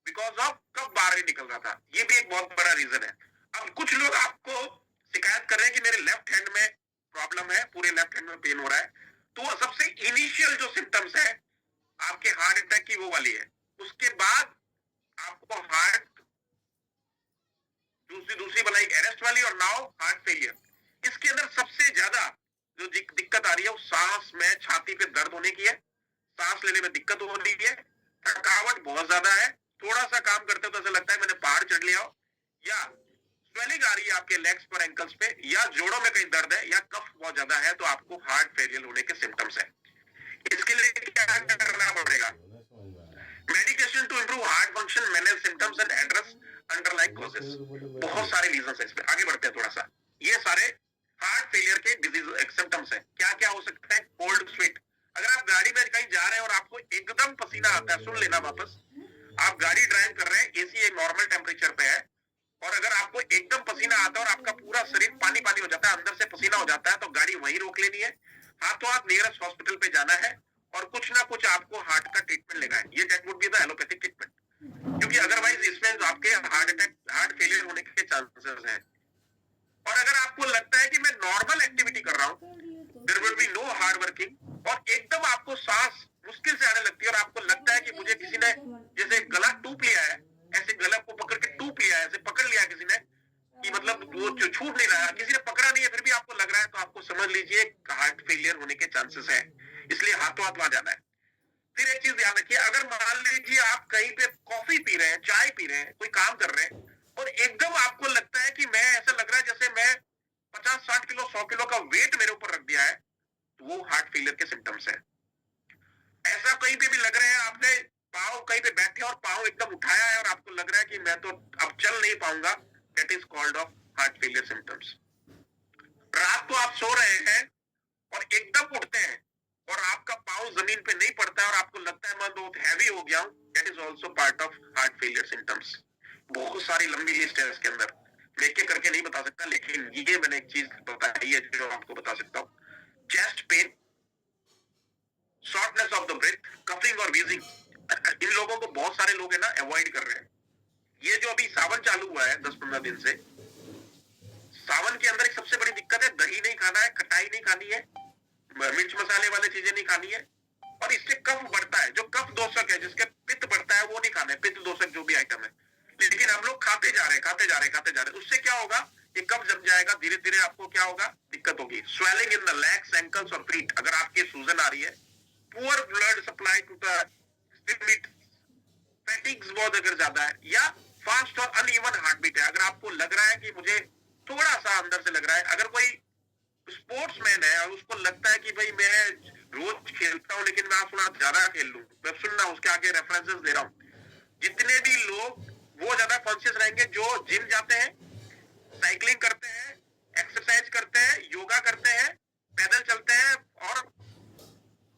because of cough बाहर ही निकल रहा था। ये भी एक बहुत बड़ा रीजन है। अब कुछ लोग आपको शिकायत कर रहे हैं कि मेरे लेफ्ट हैंड में प्रॉब्लम है, पूरे लेफ्ट हैंड में पेन हो रहा है, तो वो सबसे इनिशियल जो सिम्टम्स है आपके हार्ट अटैक की वो वाली है। उसके बाद आपको हार्ट दूसरी बनाई अरेस्ट वाली, और नाउ हार्ट फेलियर। इसके अंदर सबसे ज्यादा जो दिक्कत आ रही है वो सांस में, छाती पे दर्द होने की है, सांस लेने में दिक्कत हो रही है, थकावट बहुत ज्यादा है, थोड़ा सा काम करते हो तो ऐसा लगता है मैंने पहाड़ चढ़ लिया हो, या स्वेलिंग आ रही है आपके लेग्स पर, एंकल्स पे, या जोड़ों में कहीं दर्द है, या कफ बहुत ज्यादा है, तो आपको हार्ट फेलियर होने के सिम्टम्स है। इसके लिए क्या करना पड़ेगा, medication to improve heart function, manage symptoms and address underlying causes. बहुत सारे रीजन है इसमें, आगे बढ़ते हैं थोड़ा सा। ये सारे हार्ट फेलियर के डिजीज सिम्टम्स है। क्या क्या हो सकता है, कोल्ड स्वेट, अगर आप गाड़ी में कहीं जा रहे हैं और आपको एकदम पसीना आता है, सुन लेना वापस, आप गाड़ी ड्राइव कर रहे हैं, एसी एक नॉर्मल टेम्परेचर पे है, और अगर आपको एकदम पसीना आता है और आपका पूरा शरीर पानी पानी हो जाता है, अंदर से पसीना हो जाता है, तो गाड़ी वहीं रोक लेनी है, हाथों हाथ नियरेस्ट हॉस्पिटल पे जाना है, और कुछ ना कुछ आपको हार्ट का ट्रीटमेंट लेना है। ये that would be the allopathic treatment, क्योंकि अदरवाइज इसमें आपके हार्ट अटैक, हार्ट फेलियर होने के चांसेस हैं। और अगर आपको लगता है कि मैं नॉर्मल एक्टिविटी कर रहा हूं, there will be no hard working, और एकदम आपको सांस मुश्किल से आने लगती है, और आपको लगता है कि मुझे किसी ने जैसे गला टूप लिया है, ऐसे गला को पकड़ के टूप लिया है, ऐसे पकड़ लिया किसी ने, कि मतलब वो छूट नहीं रहा है, किसी ने पकड़ा नहीं है फिर भी आपको लग रहा है, तो आपको समझ लीजिए हार्ट फेलियर होने के चांसेस है। इसलिए हाथों हाथ वहां जाना है। फिर एक चीज ध्यान रखिए, अगर मान लीजिए आप कहीं पे कॉफी पी रहे हैं, चाय पी रहे हैं, कोई काम कर रहे हैं, और एकदम आपको लगता है कि मैं, ऐसा लग रहा है जैसे मैं 50-60 किलो 100 किलो का वेट मेरे ऊपर रख दिया है, तो वो हार्ट फेलियर के सिम्टम्स है। ऐसा कहीं पे भी लग रहा है, आपने पाँव कहीं पे बैठे और पाँव एकदम उठाया है और आपको लग रहा है कि मैं तो अब चल नहीं पाऊंगा, that is called off heart failure symptoms. रात को आप सो रहे हैं और एकदम उठते हैं और आपका पाँव जमीन पे नहीं पड़ता है और आपको लगता है मैं बहुत हैवी हो गया हूं, that is also part of heart failure symptoms. बहुत सारी लंबी लिस्ट है इसके अंदर, लेके करके नहीं बता सकता, लेकिन ये मैंने एक चीज बताई है जो आपको बता सकता हूँ। Chest pain, shortness of the breath, coughing और वीजिंग, इन लोगों को बहुत सारे लोग है ना अवॉइड कर रहे हैं। ये जो अभी सावन चालू हुआ है 10-15 दिन से, सावन के अंदर एक सबसे बड़ी दिक्कत है, दही नहीं खाना है, खटाई नहीं खानी है, मिर्च मसाले वाले चीजें नहीं खानी है, और इससे कफ बढ़ता है। जो कफ दोषक है, जिसके पित्त बढ़ता है, वो नहीं खाना है, पित्त दोषक जो भी आइटम है, लेकिन हम लोग खाते जा रहे हैं। उससे क्या होगा, ये कफ जम जाएगा, धीरे धीरे आपको क्या होगा, दिक्कत होगी। Swelling in the legs, ankles और फीट, अगर आपकी सूजन आ रही है, poor blood supply to the spirit, fatigues बहुत अगर ज्यादा है, या फास्ट और अनइवन हार्ट बीट है, अगर आपको लग रहा है कि मुझे थोड़ा सा अंदर से लग रहा है, अगर कोई स्पोर्ट्समैन है और उसको लगता है कि भाई मैं रोज खेलता हूं लेकिन मैं थोड़ा ज्यादा खेल लूं, मैं सुनना उसके आगे रेफरेंसेस दे रहा हूं, जितने भी लोग वो ज्यादा कॉन्शियस रहेंगे जो जिम जाते हैं, साइकिलिंग करते हैं, एक्सरसाइज करते हैं, योगा करते हैं, पैदल चलते हैं और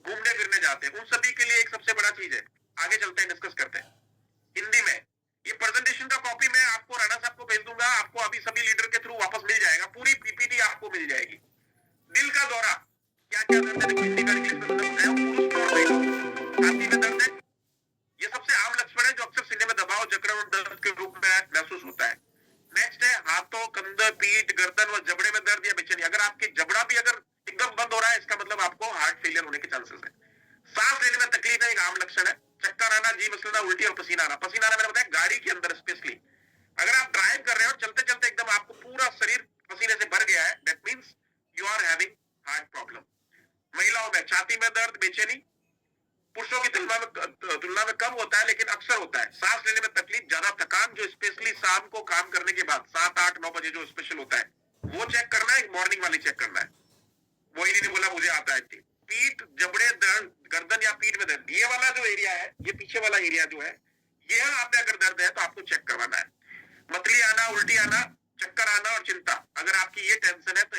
घूमने फिरने जाते हैं, उन सभी के लिए एक सबसे बड़ा चीज है। आगे चलते हैं, डिस्कस करते हैं हिंदी में। ये प्रेजेंटेशन का कॉपी मैं आपको राणा साहब को भेज दूंगा, आपको अभी सभी लीडर के थ्रू वापस मिल जाएगा, पूरी पीपीटी आपको मिल जाएगी। दिल का दौरा, क्या क्या दर्द है, देखो हिंदी का इंग्लिश में बताया, पुरुष और महिला, छाती में दर्द है, ये सबसे आम लक्षण है जो अक्सर सीने में दबाव, जकड़न और दर्द के रूप में महसूस होता है। नेक्स्ट है हाथों, कंधे, पीठ, गर्दन व जबड़े में दर्द या बेचैनी, अगर आपके जबड़ा भी अगर एकदम बंद हो रहा है, इसका मतलब आपको हार्ट फेलियर होने के चांसेस है। सांस लेने में तकलीफ है, एक आम लक्षण है। चक्कर आना, जी मसलना, उल्टी और पसीना आना। पसीना आना मैंने बताया गाड़ी के अंदर स्पेशली, अगर आप ड्राइव कर रहे हो और चलते चलते एकदम आपको पूरा शरीर पसीने से भर गया है, that means you are having heart problem. महिलाओं में छाती में दर्द, बेचैनी, पुरुषों की तुलना जो स्पेशली शाम को काम करने के बाद 7, 8, 9 बजे जो स्पेशल होता है वो चेक करना है, मॉर्निंग वाली चेक करना है। वही नहीं बोला मुझे आता है। पीठ, जबड़े दर्द, गर्दन या पीठ में दर्द, ये वाला जो एरिया है, ये पीछे वाला एरिया जो है, ये आप में अगर दर्द है तो आपको चेक करवाना है। मतली आना, उल्टी आना, चक्कर आना और चिंता, अगर आपकी ये टेंशन है तो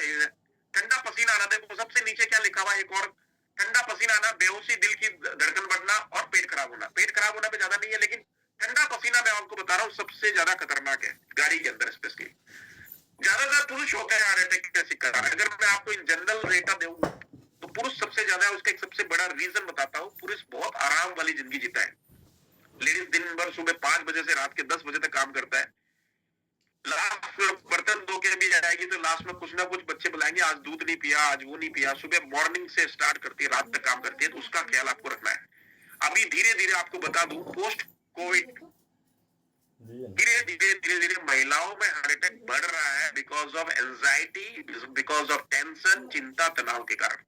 ठंडा पसीना आना, देखो सबसे नीचे क्या लिखा हुआ है एक और, ठंडा पसीना आना, बेहोशी, दिल की धड़कन बढ़ना और पेट खराब होना। पेट खराब होना पे ज्यादा नहीं है, लेकिन ठंडा पसीना मैं आपको बता रहा हूँ सबसे ज्यादा खतरनाक है गाड़ी के अंदर स्पेशली। ज्यादातर पुरुष होते हैं हार्ट अटैक का शिकार। अगर मैं आपको इन जनरल डेटा दूं तो पुरुष सबसे ज्यादा है। उसका एक सबसे बड़ा रीजन बताता हूँ, पुरुष बहुत आराम वाली जिंदगी जीता है। लेडीज दिन भर सुबह 5 बजे से रात के 10 बजे तक काम करता है। लास्ट में बर्तन धो के भी आएगी तो लास्ट में कुछ ना कुछ बच्चे बुलाएंगे, आज दूध नहीं पिया, आज वो नहीं पिया। सुबह मॉर्निंग से स्टार्ट करती है, रात तक काम करती है, तो उसका ख्याल आपको रखना है। अभी धीरे धीरे आपको बता दूं, पोस्ट कोविड धीरे धीरे धीरे धीरे महिलाओं में हार्ट अटैक बढ़ रहा है, because of anxiety, because of tension, चिंता, तनाव के कारण।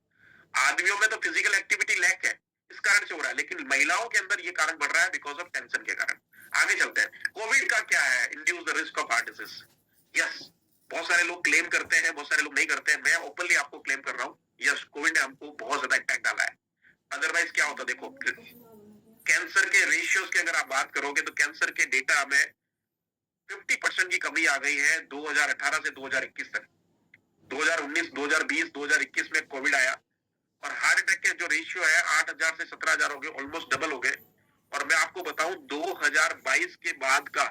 आदमियों में तो फिजिकल एक्टिविटी लैक है, इस कारण से हो रहा है, लेकिन महिलाओं के अंदर ये कारण बढ़ रहा है बिकॉज ऑफ टेंशन के कारण। आगे चलते हैं। कोविड का क्या है? Induce the risk of heart disease. Yes, बहुत सारे लोग क्लेम करते हैं, बहुत सारे लोग नहीं करते हैं। मैं ओपनली आपको क्लेम कर रहा हूँ, यस, कोविड ने हमको बहुत ज्यादा इम्पैक्ट डाला है। अदरवाइज क्या होता, देखो कैंसर के रेशियोज की अगर आप बात करोगे तो कैंसर के डेटा में 50% की कमी आ गई है 2018 से 2021 तक। 2019, 2020, 2021 में कोविड आया और हार्ट अटैक के जो रेशियो है 8,000 से 17,000 हो गए, ऑलमोस्ट डबल हो गए। और मैं आपको बताऊं 2022 के बाद का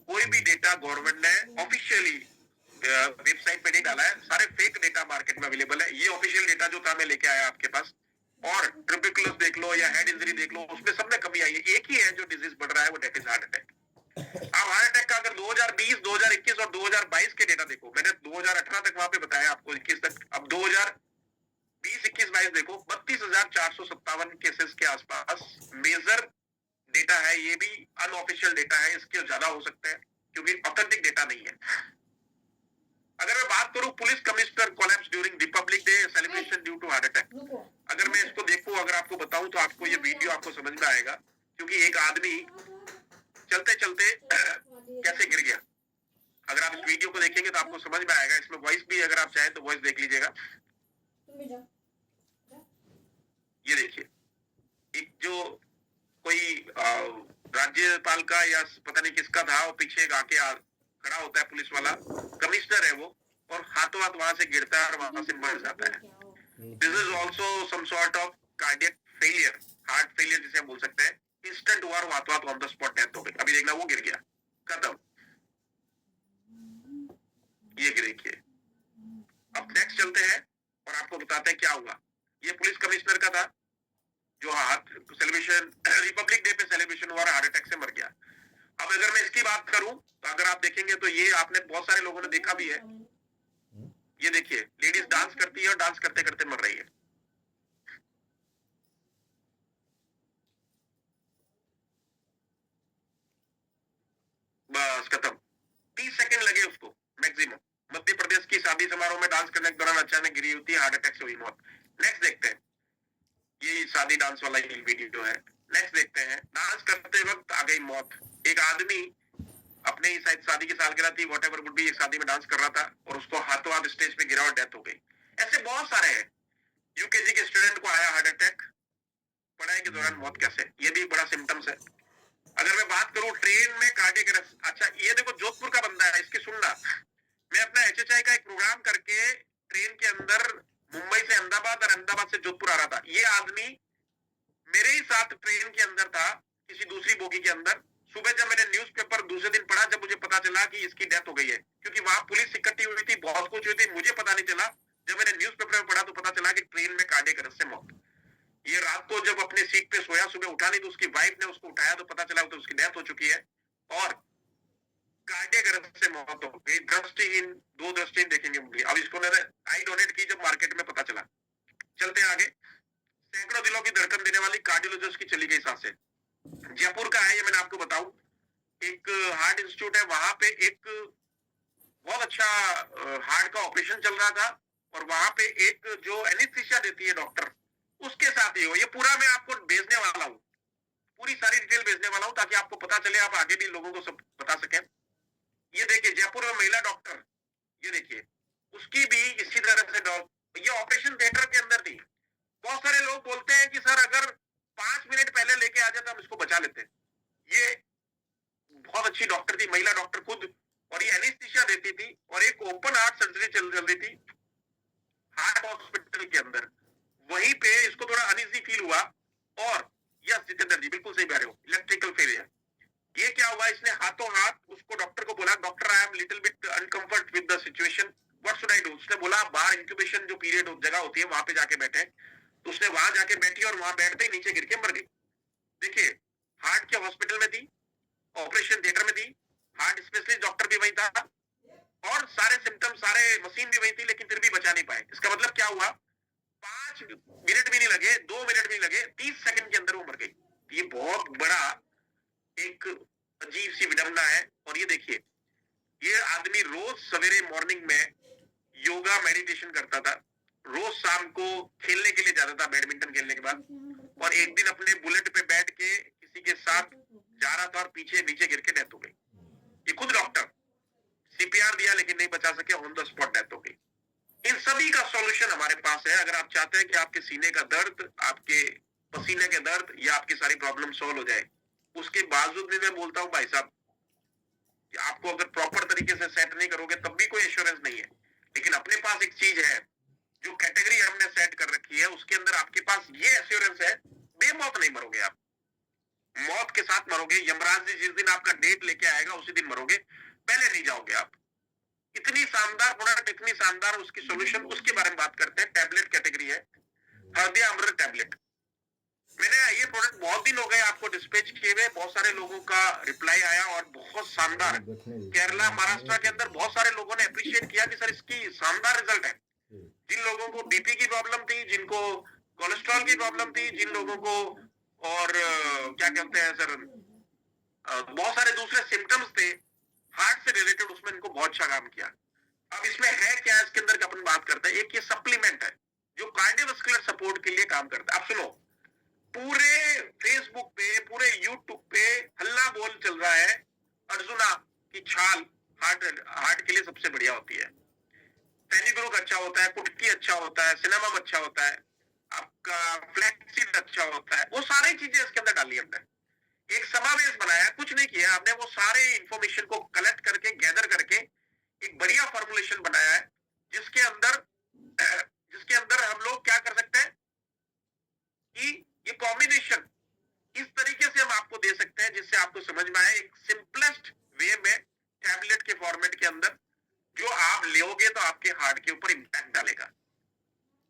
कोई भी डेटा गवर्नमेंट ने ऑफिशियली वेबसाइट पे नहीं डाला है, सारे फेक डेटा मार्केट में अवेलेबल है। ये ऑफिशियल डेटा जो था मैं लेके आया आपके पास। और ट्रिपिकुलस देख लो या हेड इंजरी देख लो, उसमें सब में कमी आई है। एक ही है जो डिजीज बढ़ रहा है, वो डेट इज हार्ट अटैक। अब हार्ट अटैक का अगर 2020, 2021 और 2022 के डेटा देखो, मैंने 2018 तक वहां पे बताया आपको, 21 तक। अब 2020, 21, 22 देखो, 32,457 केसेस के आसपास मेजर डेटा है। ये भी अनऑफिशियल डेटा है, इसके ज्यादा हो सकते हैं क्योंकि ऑथेंटिक डेटा नहीं है। अगर मैं बात करूं police commissioner collapse during Republic Day celebration due to heart attack, अगर मैं इसको देखूं, अगर आपको बताऊं तो आपको ये वीडियो आपको समझ में आएगा, क्योंकि एक आदमी चलते चलते कैसे गिर गया। अगर आप इस वीडियो को देखेंगे तो आपको समझ में आएगा। इसमें वॉइस भी, अगर आप चाहें तो वॉइस देख लीजिएगा। ये देखिए, एक जो कोई राज्यपाल का या पता नहीं किसका था, वो पीछे आके खड़ा होता है पुलिस वाला, कमिश्नर है वो, और हाथों हाथ वहां से गिरता है और वहां से मर जाता है। This is also some sort of cardiac failure, heart failure जिसे हम बोल सकते हैं। इंस्टेंट हुआ और हाथों हाथ ऑन द स्पॉट डेथ हो गई। अभी देखना, वो गिर गया, खत्म। ये देखिए। अब नेक्स्ट चलते हैं और आपको बताते हैं क्या हुआ। ये पुलिस कमिश्नर का था जो हार्ट सेलिब्रेशन, रिपब्लिक डे पे सेलिब्रेशन हुआ और हार्ट अटैक से मर गया। अब अगर मैं इसकी बात करूं तो अगर आप देखेंगे तो ये आपने बहुत सारे लोगों ने देखा भी है। ये देखिए, लेडीज डांस करती है और डांस करते करते मर रही है। बस खत्म, 30 सेकंड लगे उसको मैक्सिमम। मध्य प्रदेश की शादी समारोह में डांस करने के दौरान अचानक गिरी होती है, हार्ट अटैक से हुई मौत। नेक्स्ट देखते हैं, ये शादी डांस वाला ही वीडियो है। नेक्स्ट देखते हैं, डांस करते वक्त आ गई मौत। एक आदमी अपने ही शायद शादी की सालगिरह थी, व्हाटएवर वुड बी, एक शादी में डांस कर रहा था और उसको हाथों हाथ स्टेज पे गिरा और डेथ हो गई। ऐसे बहुत सारे हैं। यूकेजी के स्टूडेंट को आया हार्ट अटैक, पढ़ाई के दौरान मौत कैसे, ये भी बड़ा सिम्टम्स है। अगर मैं बात करूं ट्रेन में कार्डियक अरेस्ट, अच्छा ये देखो जोधपुर का बंदा है, इसकी सुनना। मैं अपना HHI का एक प्रोग्राम करके ट्रेन के अंदर मुंबई से अहमदाबाद और अहमदाबाद से जोधपुर आ रहा था। ये आदमी मेरे ही साथ ट्रेन के अंदर था, किसी दूसरी बोगी के अंदर। सुबह जब मैंने न्यूज़पेपर दूसरे दिन पढ़ा, जब मुझे पता चला कि इसकी डेथ हो गई है, क्योंकि वहां पुलिस इकट्ठी हुई थी, बहुत कुछ हुई थी, मुझे पता नहीं चला। जब मैंने न्यूज़पेपर में पढ़ा तो पता चला कि ट्रेन में कार्डियक अरेस्ट से मौत। ये रात को जब अपने सीट पे सोया, सुबह उठा नहीं, तो उसकी वाइफ ने उसको उठाया तो पता चला तो उसकी डेथ हो चुकी है और कार्डियक अरेस्ट से मौत हो गई। दृष्टिहीन, दो दृष्टिहीन देखेंगे मुझे। अब इसको मैंने आई डोनेट की जब मार्केट में पता चला। चलते आगे। सैकड़ों दिलों की धड़कन देने वाली कार्डियोलॉजिस्ट की चली गई सांसें। जयपुर का है ये, मैंने आपको बताऊं, एक हार्ट इंस्टीट्यूट है, वहां पे एक बहुत अच्छा हार्ट का ऑपरेशन चल रहा था और वहां पे एक जो एनेस्थीसिया देती है डॉक्टर, उसके साथ ही हो। ये पूरा मैं आपको भेजने वाला हूँ, पूरी सारी डिटेल भेजने वाला हूं ताकि आपको पता चले, आप आगे भी लोगों को सब बता सकें। ये देखिए जयपुर में महिला डॉक्टर, ये देखिए उसकी भी इसी तरह से ये ऑपरेशन थिएटर के अंदर थी। बहुत सारे लोग बोलते हैं कि सर अगर 5 मिनट पहले लेके आ जाए तो हम इसको बचा लेते। ये बहुत अच्छी डॉक्टर थी, महिला डॉक्टर खुद, और ये एनेस्थीसिया देती थी और एक ओपन हार्ट सर्जरी चल रही थी हार्ट हॉस्पिटल के अंदर। वहीं पे इसको थोड़ा अनइजी फील हुआ और यस जितेंद्र जी बिल्कुल सही कह रहे हो, इलेक्ट्रिकल फेलियर। ये क्या हुआ, इसने हाथों हाथ उसको डॉक्टर को बोला, doctor I am little bit uncomfort with the situation, what should I do. उसने बोला बाहर इंक्यूबेशन जो पीरियड जगह होती है वहां पे जाके बैठे। तो उसने वहां जाके बैठी और वहां बैठते ही नीचे गिर के मर गई। देखिए हार्ट के हॉस्पिटल में थी, ऑपरेशन थिएटर में थी, हार्ट स्पेशलिस्ट डॉक्टर भी वही था और सारे सिम्टम सारे मशीन भी वही थी, लेकिन फिर भी बचा नहीं पाए। इसका मतलब क्या हुआ, 5 मिनट भी नहीं लगे, 2 मिनट भी नहीं लगे, 30 सेकंड के अंदर वो मर गई। ये बहुत बड़ा एक अजीब सी विडंबना है। और ये देखिए ये आदमी रोज सवेरे मॉर्निंग में योगा मेडिटेशन करता था, रोज शाम को खेलने के लिए जाता था बैडमिंटन खेलने के बाद, और एक दिन अपने बुलेट पे बैठ के किसी के साथ जा रहा था और पीछे नीचे गिर के डेथ हो गई। ये खुद डॉक्टर, सीपीआर दिया लेकिन नहीं बचा सके, ऑन द स्पॉट डेथ हो गई। इन सभी का सॉल्यूशन हमारे पास है। अगर आप चाहते हैं कि आपके सीने का दर्द, आपके पसीने के दर्द या आपकी सारी प्रॉब्लम सॉल्व हो जाए, उसके बावजूद भी मैं बोलता हूं भाई साहब कि आपको अगर प्रॉपर तरीके से सेट नहीं करोगे तब भी कोई एश्योरेंस नहीं है। लेकिन अपने पास एक चीज है, जो कैटेगरी हमने सेट कर रखी है उसके अंदर आपके पास ये एश्योरेंस है, बेमौत नहीं मरोगे आप, मौत के साथ मरोगे। यमराज जी जिस दिन आपका डेट लेके आएगा उसी दिन मरोगे, पहले नहीं जाओगे आप। इतनी शानदार प्रोडक्ट, इतनी शानदार उसकी सॉल्यूशन, उसके बारे में बात करते हैं। टैबलेट कैटेगरी है हृदय अमृत टैबलेट। मैंने ये प्रोडक्ट बहुत दिन हो गए आपको डिस्पैच किए हुए, बहुत सारे लोगों का रिप्लाई आया और बहुत शानदार, केरला महाराष्ट्र के अंदर बहुत सारे लोगों ने अप्रिशिएट किया कि सर इसकी शानदार रिजल्ट है। जिन लोगों को बीपी की प्रॉब्लम थी, जिनको कोलेस्ट्रॉल की प्रॉब्लम थी, जिन लोगों को और क्या कहते हैं सर बहुत सारे दूसरे सिम्टम्स थे हार्ट से रिलेटेड, उसमें इनको बहुत अच्छा काम किया। अब इसमें है क्या, इसके अंदर अपन बात करते हैं। एक ये सप्लीमेंट है जो कार्डियोवास्कुलर सपोर्ट के लिए काम करता है। आप सुनो, पूरे फेसबुक पे, पूरे यूट्यूब पे हल्ला बोल चल रहा है अर्जुना की छाल हार्ट के लिए सबसे बढ़िया होती है, फेनिग्रूक अच्छा होता है, कुटकी अच्छा होता है, सिनेमम अच्छा होता है, आपका फ्लैक्सीड अच्छा होता है। वो सारी चीजें इसके अंदर डाली हमने, एक समावेश बनाया, कुछ नहीं किया आपने, वो सारे इंफॉर्मेशन को कलेक्ट करके गैदर करके एक बढ़िया फॉर्मुलेशन बनाया है, जिसके अंदर हम लोग क्या कर सकते हैं कि ये कॉम्बिनेशन इस तरीके से हम आपको दे सकते हैं जिससे आपको समझ में आए एक सिंपलेस्ट वे में, टैबलेट के फॉर्मेट के अंदर, जो आप लोगे तो आपके हार्ट के ऊपर इंपैक्ट डालेगा।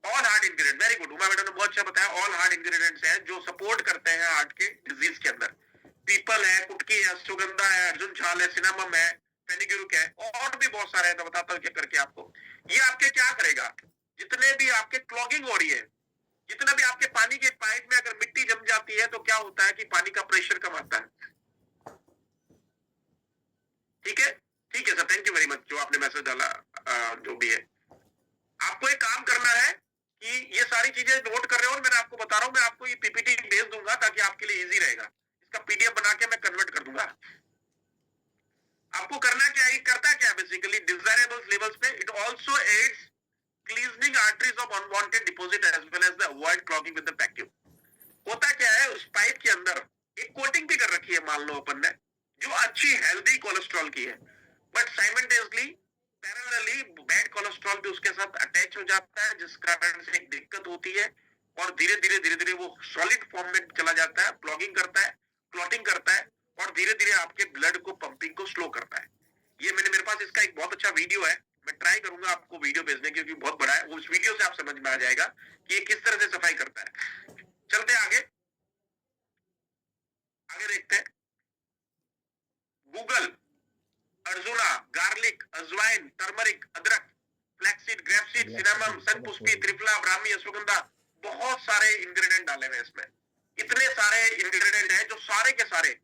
All heart ingredient, very good, Uma madam ने बहुत अच्छा बताया। ऑल हार्ट इंग्रेडिएंट्स हैं जो सपोर्ट करते हैं हार्ट के डिजीज के अंदर। पीपल है, कुटकी है, सुगंधा है, अर्जुन छाल है, सिनेमम है, फेनिग्रूक है, और भी बहुत सारे हैं, तो बताता हूँ करके आपको। ये आपके क्या करेगा, जितने भी आपके क्लॉगिंग हो रही है, जितना भी आपके पानी के पाइप में अगर मिट्टी जम जाती है तो क्या होता है कि पानी का प्रेशर कम आता है। ठीक है, ठीक है sir, thank you very much जो आपने मैसेज डाला। जो भी है आपको एक काम करना है कि ये सारी चीजें नोट कर रहे हो और मैंने आपको बता रहा हूं, मैं आपको ये पीपीटी भेज दूंगा ताकि आपके लिए इजी रहेगा। इसका पीडीएफ बना के मैं कन्वर्ट कर दूंगा। आपको करना क्या है, करता क्या बेसिकली डिजायरेबल लेवल्स पे, it also aids cleansing arteries of unwanted deposit as well as the avoid clogging with the vacuum. होता क्या है, उस पाइप के अंदर एक कोटिंग भी कर रखी है मान लो अपन ने, जो अच्छी हेल्दी कोलेस्ट्रॉल की है, but simultaneously parallelly bad cholesterol भी उसके साथ अटैच हो जाता है, जिस कारण से एक दिक्कत होती है और धीरे धीरे वो सॉलिड फॉर्म में चला जाता है, ब्लॉगिंग करता है, क्लॉटिंग करता है और धीरे धीरे आपके ब्लड को पंपिंग को स्लो करता है। ये मेरे पास इसका एक बहुत अच्छा वीडियो है, मैं ट्राई करूंगा आपको वीडियो भेजने क्योंकि बहुत बड़ा है, उस वीडियो से आप समझ में आ जाएगा कि ये किस तरह से सफाई करता है। चलते आगे देखते हैं। गूगल अर्जुना, गार्लिक, अजवाइन, टर्मरिक, अदरक, फ्लैक्सीड, ग्रेपसीड, सिनेमम, सनपुष्पी, त्रिफला, ब्राह्मी, अश्वगंधा, बहुत सारे इंग्रेडिएंट डाले हुए इसमें। इतने सारे इंग्रेडिएंट हैं जो सारे के सारे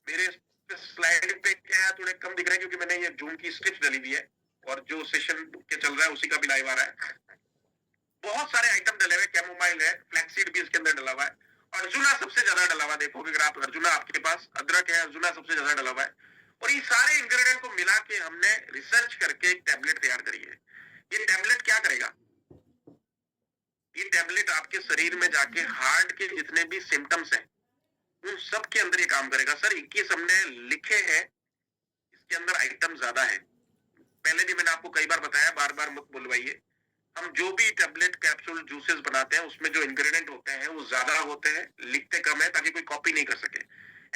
मेरे स्लाइड पे क्या है थोड़े कम दिख रहे हैं क्योंकि मैंने ये जूम की स्ट्रिप्स डाली हुई है और जो सेशन के चल रहा है उसी का भी लाइव आ रहा है। बहुत सारे आइटम डले हुए, कैमोमाइल है, फ्लैक्सीड भी इसके अंदर डला हुआ है अर्जुना सबसे ज्यादा डला हुआ, देखोगे अगर आप अर्जुना आपके पास अदरक है, अर्जुना सबसे ज्यादा डला हुआ है। और ये सारे इंग्रेडिएंट को मिला के हमने रिसर्च करके एक टैबलेट तैयार करी है। ये टैबलेट क्या करेगा, ये टैबलेट आपके शरीर में जाके हार्ट के जितने भी सिम्टम्स हैं उन सब के अंदर ये काम करेगा। सर 21 हमने लिखे हैं, इसके अंदर आइटम ज्यादा है। पहले भी मैंने आपको कई बार बताया, बार बार मत बुलवाइए। हम जो भी टैबलेट कैप्सूल जूसेस बनाते हैं उसमें जो इंग्रेडिएंट होते हैं वो ज्यादा होते हैं, लिखते कम है ताकि कोई कॉपी नहीं कर सके।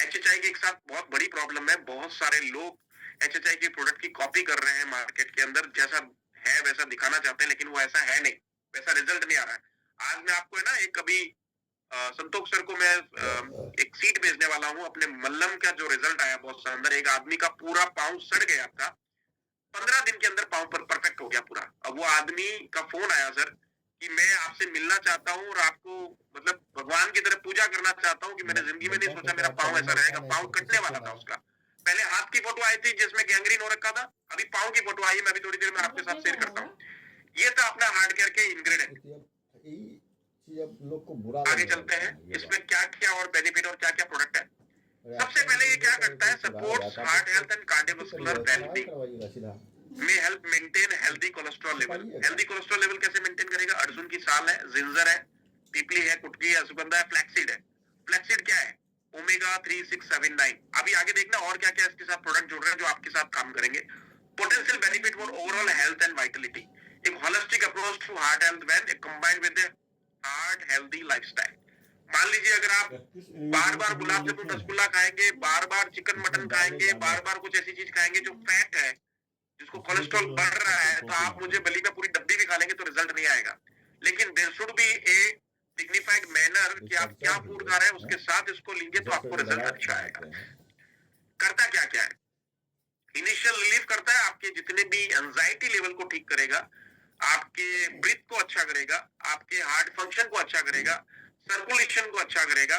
एचएचआई के एक साथ बहुत बड़ी प्रॉब्लम है, बहुत सारे लोग एचएचआई के प्रोडक्ट की कॉपी कर रहे हैं मार्केट के अंदर, जैसा है वैसा दिखाना चाहते हैं लेकिन वो ऐसा है नहीं, वैसा रिजल्ट नहीं आ रहा है। आज मैं आपको है ना एक कभी संतोष सर को मैं एक सीट भेजने वाला हूँ, अपने मल्लम का जो रिजल्ट आया बहुत शानदार। एक आदमी का पूरा पाँव सड़ गया था, 15 दिन के अंदर पाँव पर परफेक्ट हो गया पूरा। अब वो आदमी का फोन आया, सर कि मैं आपसे मिलना चाहता हूँ और आपको मतलब भगवान की तरह पूजा करना चाहता हूँ कि मैंने जिंदगी में नहीं सोचा मेरा पाँव ऐसा रहेगा। पाँव कटने वाला था उसका। पहले हाथ की फोटो आई थी जिसमें गैंग्रीन हो रखा था, अभी पाँव की फोटो आई है, मैं अभी थोड़ी देर में आपके साथ शेयर करता हूँ। ये था अपना हार्ड केयर के इंग्रेडिएंट। आगे चलते हैं, इसमें क्या क्या और बेनिफिट और क्या क्या प्रोडक्ट है। सबसे पहले ये क्या करता है, supports heart health and cardiovascular wellbeing, may help maintain healthy cholesterol level. Healthy cholesterol level कैसे मेंटेन करेगा, अर्जुन की साल है, जिंजर है, पीपली है, कुटकी है, अश्वगंधा है, फ्लैक्सीड है। फ्लैक्सीड क्या है, ओमेगा 3, 6, 7, 9। अभी आगे देखना और क्या क्या इसके साथ प्रोडक्ट जुड़ रहे हैं जो आपके साथ काम करेंगे। Potential benefit for overall health and vitality, एक holistic approach to heart health when combined with heart healthy lifestyle. मान लीजिए अगर आप बार बार गुलाब जामुन रसगुल्ला खाएंगे, बार बार चिकन मटन खाएंगे, बार बार कुछ ऐसी चीज खाएंगे जो फैट है, जिसको कोलेस्ट्रॉल बढ़ रहा है, तो आप मुझे बली में पूरी डब्बी भी खा लेंगे तो रिजल्ट नहीं आएगा। लेकिन there should be a dignified manner कि आप क्या फूड खा रहे हैं उसके साथ इसको लेंगे तो आपको रिजल्ट अच्छा आएगा। करता क्या क्या है, इनिशियल रिलीफ करता है, आपके जितने भी एंजाइटी लेवल को ठीक करेगा, आपके ब्रीथ को अच्छा करेगा, आपके हार्ट फंक्शन को अच्छा करेगा, सर्कुलेशन को अच्छा करेगा,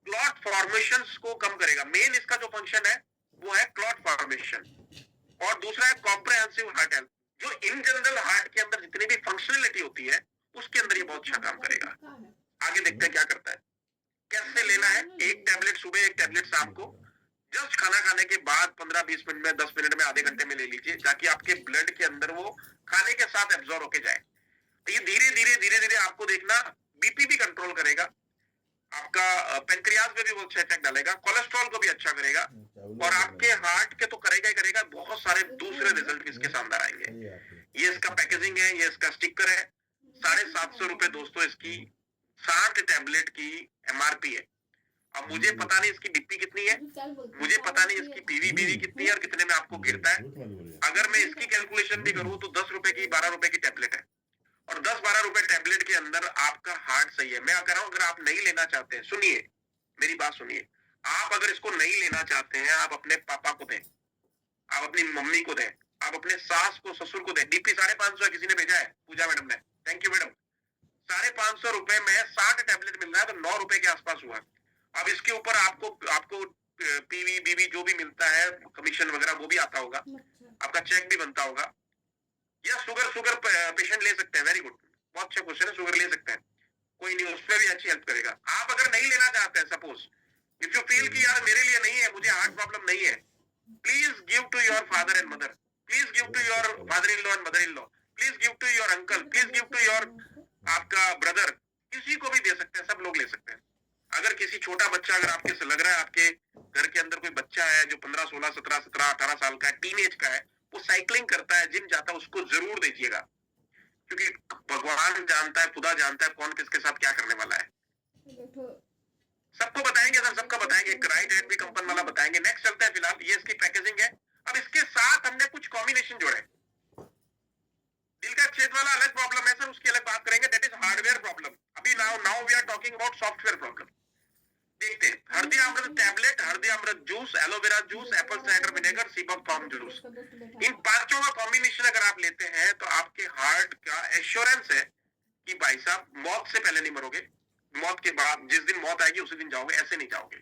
क्लॉट फॉर्मेशंस को कम करेगा। मेन इसका जो फंक्शन है वो है क्लॉट फॉर्मेशन। और दूसरा है कॉम्प्रिहेंसिव हार्ट हेल्थ, जो इन जनरल हार्ट के अंदर जितनी भी फंक्शनलिटी होती है उसके अंदर ये बहुत अच्छा काम करेगा। आगे देखते हैं क्या करता है, कैसे लेना है। एक टैबलेट सुबह, एक टैबलेट शाम को, जस्ट खाना खाने के बाद 15-20 मिनट में, 10 मिनट में, आधे घंटे में ले लीजिए ताकि आपके ब्लड के अंदर वो खाने के साथ एब्जॉर्ब होके जाए। तो ये धीरे धीरे धीरे धीरे आपको देखना बीपी भी कंट्रोल करेगा, आपका पेनक्रियाज पे भी बहुत अच्छा इफेक्ट डालेगा, कोलेस्ट्रॉल को भी अच्छा करेगा और आपके हार्ट के तो करेगा ही करेगा, बहुत सारे दूसरे रिजल्ट भी इसके शानदार आएंगे। ये इसका पैकेजिंग है, ये इसका स्टिकर है, 750 रुपए दोस्तों इसकी 60 टैबलेट की एमआरपी है। अब मुझे पता नहीं इसकी डिप्पी कितनी है, मुझे पता नहीं इसकी पीवी बीवी कितनी है और कितने में आपको गिरता है। अगर मैं इसकी कैलकुलेशन भी करूं तो 10 रुपए की, 12 रुपए की टैबलेट है और 10-12 रुपए टैबलेट के अंदर आपका हार्ट सही है। मैं कह रहा हूं अगर आप नहीं लेना चाहते हैं, सुनिए मेरी बात सुनिए, आप अगर इसको नहीं लेना चाहते हैं, आप अपने पापा को दें, आप अपनी मम्मी को दें, आप अपने सास को, ससुर को दें। डीपी 550 किसी ने भेजा है, पूजा मैडम ने, थैंक यू मैडम। 550 रुपए में 60 टैबलेट मिल रहा है तो 9 रुपए के आसपास हुआ। अब इसके ऊपर आपको पीवी बीवी जो भी मिलता है, कमीशन वगैरह वो भी आता होगा, आपका चेक भी बनता होगा। या शुगर पेशेंट ले सकते हैं, वेरी गुड, बहुत अच्छा क्वेश्चन है, शुगर ले सकते हैं, कोई नहीं, उसमें भी अच्छी हेल्प करेगा। आप अगर नहीं लेना चाहते हैं, सपोज इफ यू फील कि यार मेरे लिए नहीं है, मुझे हार्ट प्रॉब्लम नहीं है, please give to your father and mother, please give to your father in law and mother in law, please give to your uncle, please give to your आपका ब्रदर, किसी को भी दे सकते हैं, सब लोग ले सकते हैं। अगर किसी छोटा बच्चा, अगर आपके से लग रहा है आपके घर के अंदर कोई बच्चा है जो 15, 16, 17, 17, 18 साल का है, टीनेज का है, वो साइकिलिंग करता है, जिम जाता है, उसको जरूर दीजिएगा, क्योंकि भगवान जानता है, खुदा जानता है कौन किसके साथ क्या करने वाला है। सबको बताएंगे सर, सबका बताएंगे, एक राइट हैंड भी कंपन वाला बताएंगे। नेक्स्ट चलता है, फिलहाल ये इसकी पैकेजिंग है। अब इसके साथ हमने कुछ कॉम्बिनेशन जोड़े। दिल का छेद वाला अलग प्रॉब्लम है सर, उसकी अलग बात करेंगे, दैट इज हार्डवेयर प्रॉब्लम। अभी now we are talking about software problem. देखते हैं, Haldi Amrit tablet, Haldi Amrit juice, aloe vera juice, apple cider vinegar, sea buckthorn juice, इन पांचों का कॉम्बिनेशन अगर आप लेते हैं तो आपके हार्ट का एश्योरेंस है कि भाई साहब मौत से पहले नहीं मरोगे, मौत के बाद, जिस दिन मौत आएगी उसी दिन जाओगे, ऐसे नहीं जाओगे।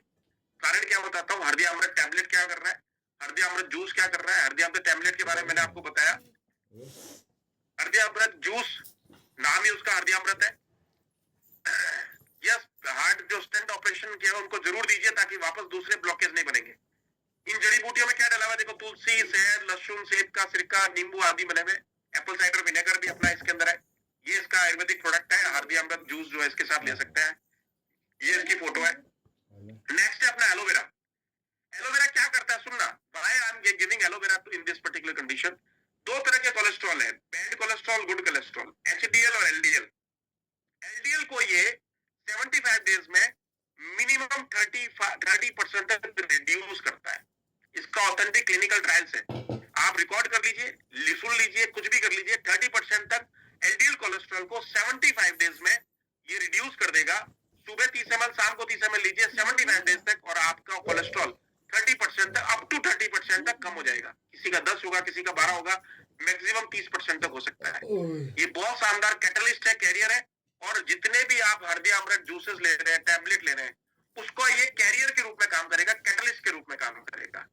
कारण क्या बताता हूँ, हल्दी अमृत टैबलेट क्या कर रहा है, हल्दी अमृत जूस क्या कर रहा है। हल्दी अमृत टैबलेट के बारे में मैंने आपको बताया, हल्दी अमृत जूस नाम ही उसका हल्दी अमृत है। यस, हार्ट जो स्टेंट ऑपरेशन किया उनको जरूर दीजिए ताकि वापस दूसरे ब्लॉकेज नहीं बनेंगे। इन जड़ी बूटियों में क्या डाला हुआ देखो, तुलसी, शहद, लहसुन, सेब का सिरका, नींबू आदि बने हुए, एप्पल साइडर विनेगर भी अपना इसके अंदर है। ये इसका आयुर्वेदिक प्रोडक्ट है, हल्दी अमृत जूस जो है इसके साथ ले सकते हैं। ये इसकी फोटो है। नेक्स्ट है अपना एलोवेरा। एलोवेरा क्या करता है सुनना, why I am giving aloe vera to in this particular condition. दो तरह के कोलेस्ट्रॉल है, bad cholesterol, good cholesterol, HDL और एलडीएल। एलडीएल को ये 75 डेज में मिनिमम 30% तक रिड्यूस करता है। इसका ऑथेंटिक क्लिनिकल ट्रायल्स है, आप रिकॉर्ड कर लीजिए, सुन लीजिए, कुछ भी कर लीजिए। 30% तक एलडीएल कोलेस्ट्रॉल को 75 डेज में ये रिड्यूस कर देगा। सुबह 30 ml, शाम को 30 ml लीजिए 75 डेज तक, और आपका कोलेस्ट्रॉल 30% तक, अप टू 30% तक कम हो जाएगा। किसी का 10 होगा, किसी का 12 होगा, मैक्सिमम 30% तक हो सकता है। ये बहुत शानदार कैटलिस्ट है, कैरियर है। और जितने भी आप हल्दी अमृत जूसेस ले रहे हैं, टैबलेट ले रहे हैं, उसको ये कैरियर के रूप में काम करेगा, कैटलिस्ट के रूप में काम करेगा।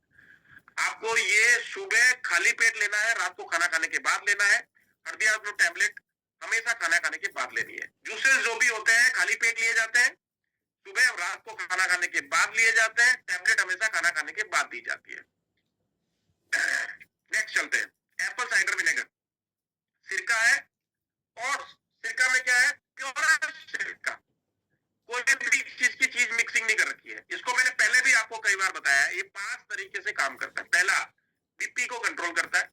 आपको ये सुबह खाली पेट लेना है, रात को खाना खाने के बाद लेना है। हल्दी अमृत टैबलेट हमेशा खाना खाने के बाद लेनी है। जूसेस जो भी होते हैं खाली पेट लिए जाते हैं, सुबह और रात को खाना खाने के बाद लिए जाते हैं। टैबलेट हमेशा खाना खाने के बाद दी जाती है। नेक्स्ट चलते हैं, एप्पल साइडर विनेगर। सिरका है, और सिरका में क्या है, प्योर सिरका, कोई भी चीज की चीज मिक्सिंग नहीं कर रखी है। इसको मैंने पहले भी आपको कई बार बताया है, ये 5 तरीके से काम करता है। पहला, बीपी को कंट्रोल करता है,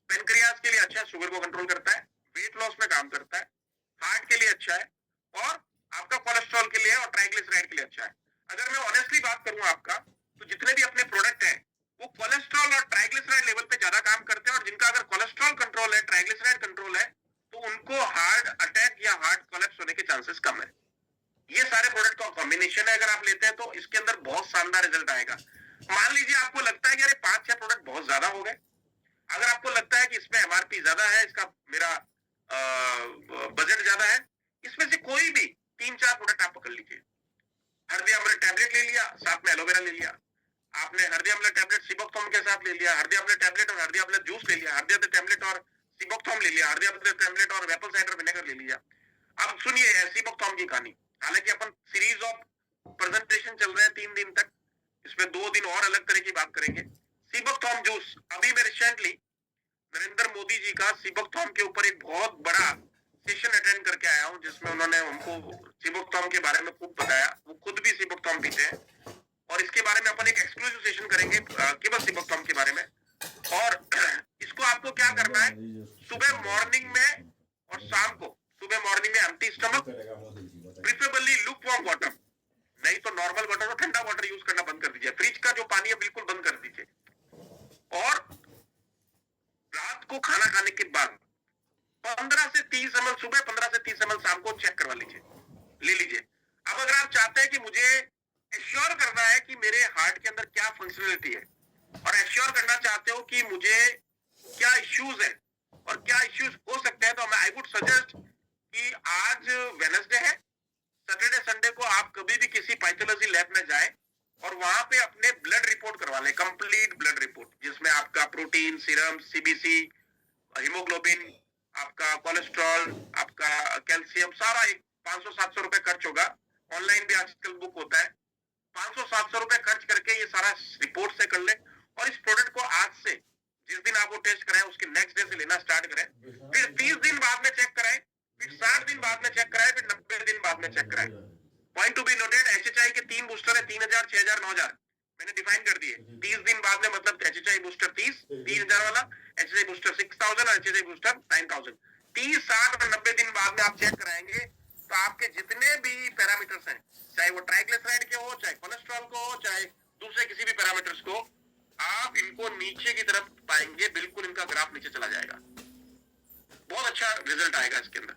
पेनक्रियाज के लिए अच्छा है, शुगर को कंट्रोल करता है, वेट लॉस में काम करता है, हार्ट के लिए अच्छा है, और आपका कोलेस्ट्रॉल के लिए और ट्राइग्लिसराइड के लिए अच्छा है। अगर मैं ऑनेस्टली बात करूं आपका, तो जितने भी अपने प्रोडक्ट हैं वो कोलेस्ट्रॉल और ट्राइग्लिसराइड लेवल पे ज्यादा काम करते हैं, और जिनका अगर कोलेस्ट्रॉल कंट्रोल है, ट्राइग्लिसराइड कंट्रोल है, तो उनको हार्ट अटैक या हार्ट कोलैप्स होने के चांसेस कम है। ये सारे प्रोडक्ट का कॉम्बिनेशन है, अगर आप लेते हैं तो इसके अंदर बहुत शानदार रिजल्ट आएगा। मान लीजिए आपको लगता है कि अरे 5-6 प्रोडक्ट बहुत ज्यादा हो गए, अगर आपको लगता है कि इसमें एमआरपी ज्यादा है, इसका मेरा बजट ज्यादा है, इसमें से कोई भी 3-4 प्रोडक्ट आप पकड़ लीजिए। हल्दी अमृत टैबलेट ले लिया, साथ में एलोवेरा ले लिया, आपने हल्दी अमृत टैबलेट सिबोक्थोम के साथ ले लिया, हल्दी अमृत टैबलेट और हल्दी अमृत जूस ले लिया, हल्दी अमृत टैबलेट और सिबोक्थोम ले लिया, हल्दी अमृत टैबलेट और एप्पल साइडर विनेगर ले लिया। अब सुनिए सिबोक्थोम की कहानी। हालांकि अपन सीरीज ऑफ प्रेजेंटेशन चल रहे हैं 3 दिन तक, इसमें 2 दिन और अलग तरह की बात करेंगे। सिबोक्थोम जूस, अभी मैं रिसेंटली नरेंद्र मोदी जी का सिबोक्थोम के ऊपर एक बहुत बड़ा सेशन अटेंड करके आया हूं, जिसमें उन्होंने हमको सिबोक्थोम के बारे में खूब बताया। वो खुद भी सिबोक्थोम पीते हैं, और इसके बारे में अपन एक एक्सक्लूसिव सेशन करेंगे केवल सिबोक्थोम के बारे में। और इसको आपको क्या करना है, सुबह मॉर्निंग में और शाम को, सुबह मॉर्निंग में empty stomach, preferably look warm water, नहीं तो नॉर्मल वाटर और ठंडा वाटर यूज करना बंद कर दीजिए। फ्रिज का जो पानी है बिल्कुल बंद कर दीजिए। और रात को खाना खाने के बाद 15 से 30 ml सुबह, 15 से 30 ml शाम को चेक करवा लीजिए, ले लीजिए। अब अगर आप चाहते हैं कि मुझे एश्योर करना है कि मेरे हार्ट के अंदर क्या फंक्शनलिटी है, और एश्योर करना चाहते हो कि मुझे क्या इश्यूज है और क्या इश्यूज हो सकते हैं, तो मैं आई वुड सजेस्ट कि आज वेडनेसडे है, सैटरडे संडे को आप कभी भी किसी पैथोलॉजी लैब में जाएं और वहां पे अपने ब्लड रिपोर्ट करवा लें, कंप्लीट ब्लड रिपोर्ट, जिसमें आपका प्रोटीन, सीरम, सीबीसी, हीमोग्लोबिन, आपका कोलेस्ट्रॉल, आपका कैल्शियम, सारा एक 500-700 रुपए खर्च होगा। ऑनलाइन भी आजकल बुक होता है। 500-700 रुपए खर्च करके ये सारा रिपोर्ट से कर ले, और इस प्रोडक्ट को आज से, जिस दिन आप वो टेस्ट कराएं उसके नेक्स्ट डे से लेना स्टार्ट करें, फिर 30 दिन बाद में चेक कराएं, फिर 60 दिन बाद में चेक कराएं, फिर 90 दिन बाद में चेक कराएं। पॉइंट टू बी नोटेड, एचएचआई के 3 बूस्टर है, 3000, 6000, 9000 मैंने डिफाइन कर दिए। 30 दिन बाद में मतलब एचएचआई बूस्टर 30,000 वाला, एचएचआई बूस्टर 6000 और एचएचआई बूस्टर 9000। 30, 60 और 90 दिन बाद में आप चेक कराएंगे तो आपके जितने भी पैरामीटर्स हैं, चाहे वो ट्राइग्लिसराइड के हो, चाहे कोलेस्ट्रॉल को हो, चाहे दूसरे किसी भी पैरामीटर्स को, आप इनको नीचे की तरफ पाएंगे, बिल्कुल इनका ग्राफ नीचे चला जाएगा। बहुत अच्छा रिजल्ट आएगा इसके अंदर।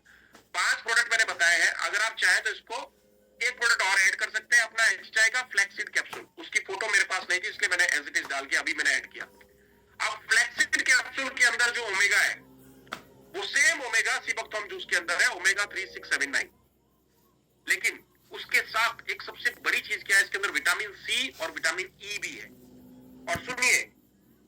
5 प्रोडक्ट मैंने बताए हैं, अगर आप चाहें तो इसको एक प्रोडक्ट और ऐड कर सकते हैं, अपना एचएचआई का फ्लैक्सीड कैप्सूल। उसकी फोटो मेरे पास नहीं थी, इसलिए मैंने एज इट इज डाल के अभी मैंने ऐड किया। अब फ्लैक्सीड कैप्सूल के अंदर जो ओमेगा है, वो सेम ओमेगा सिबोक्थोम जूस के अंदर है, ओमेगा 3, 6, 7, 9। लेकिन उसके साथ एक सबसे बड़ी चीज क्या है, इसके अंदर विटामिन सी और विटामिन ई भी है। और सुनिए,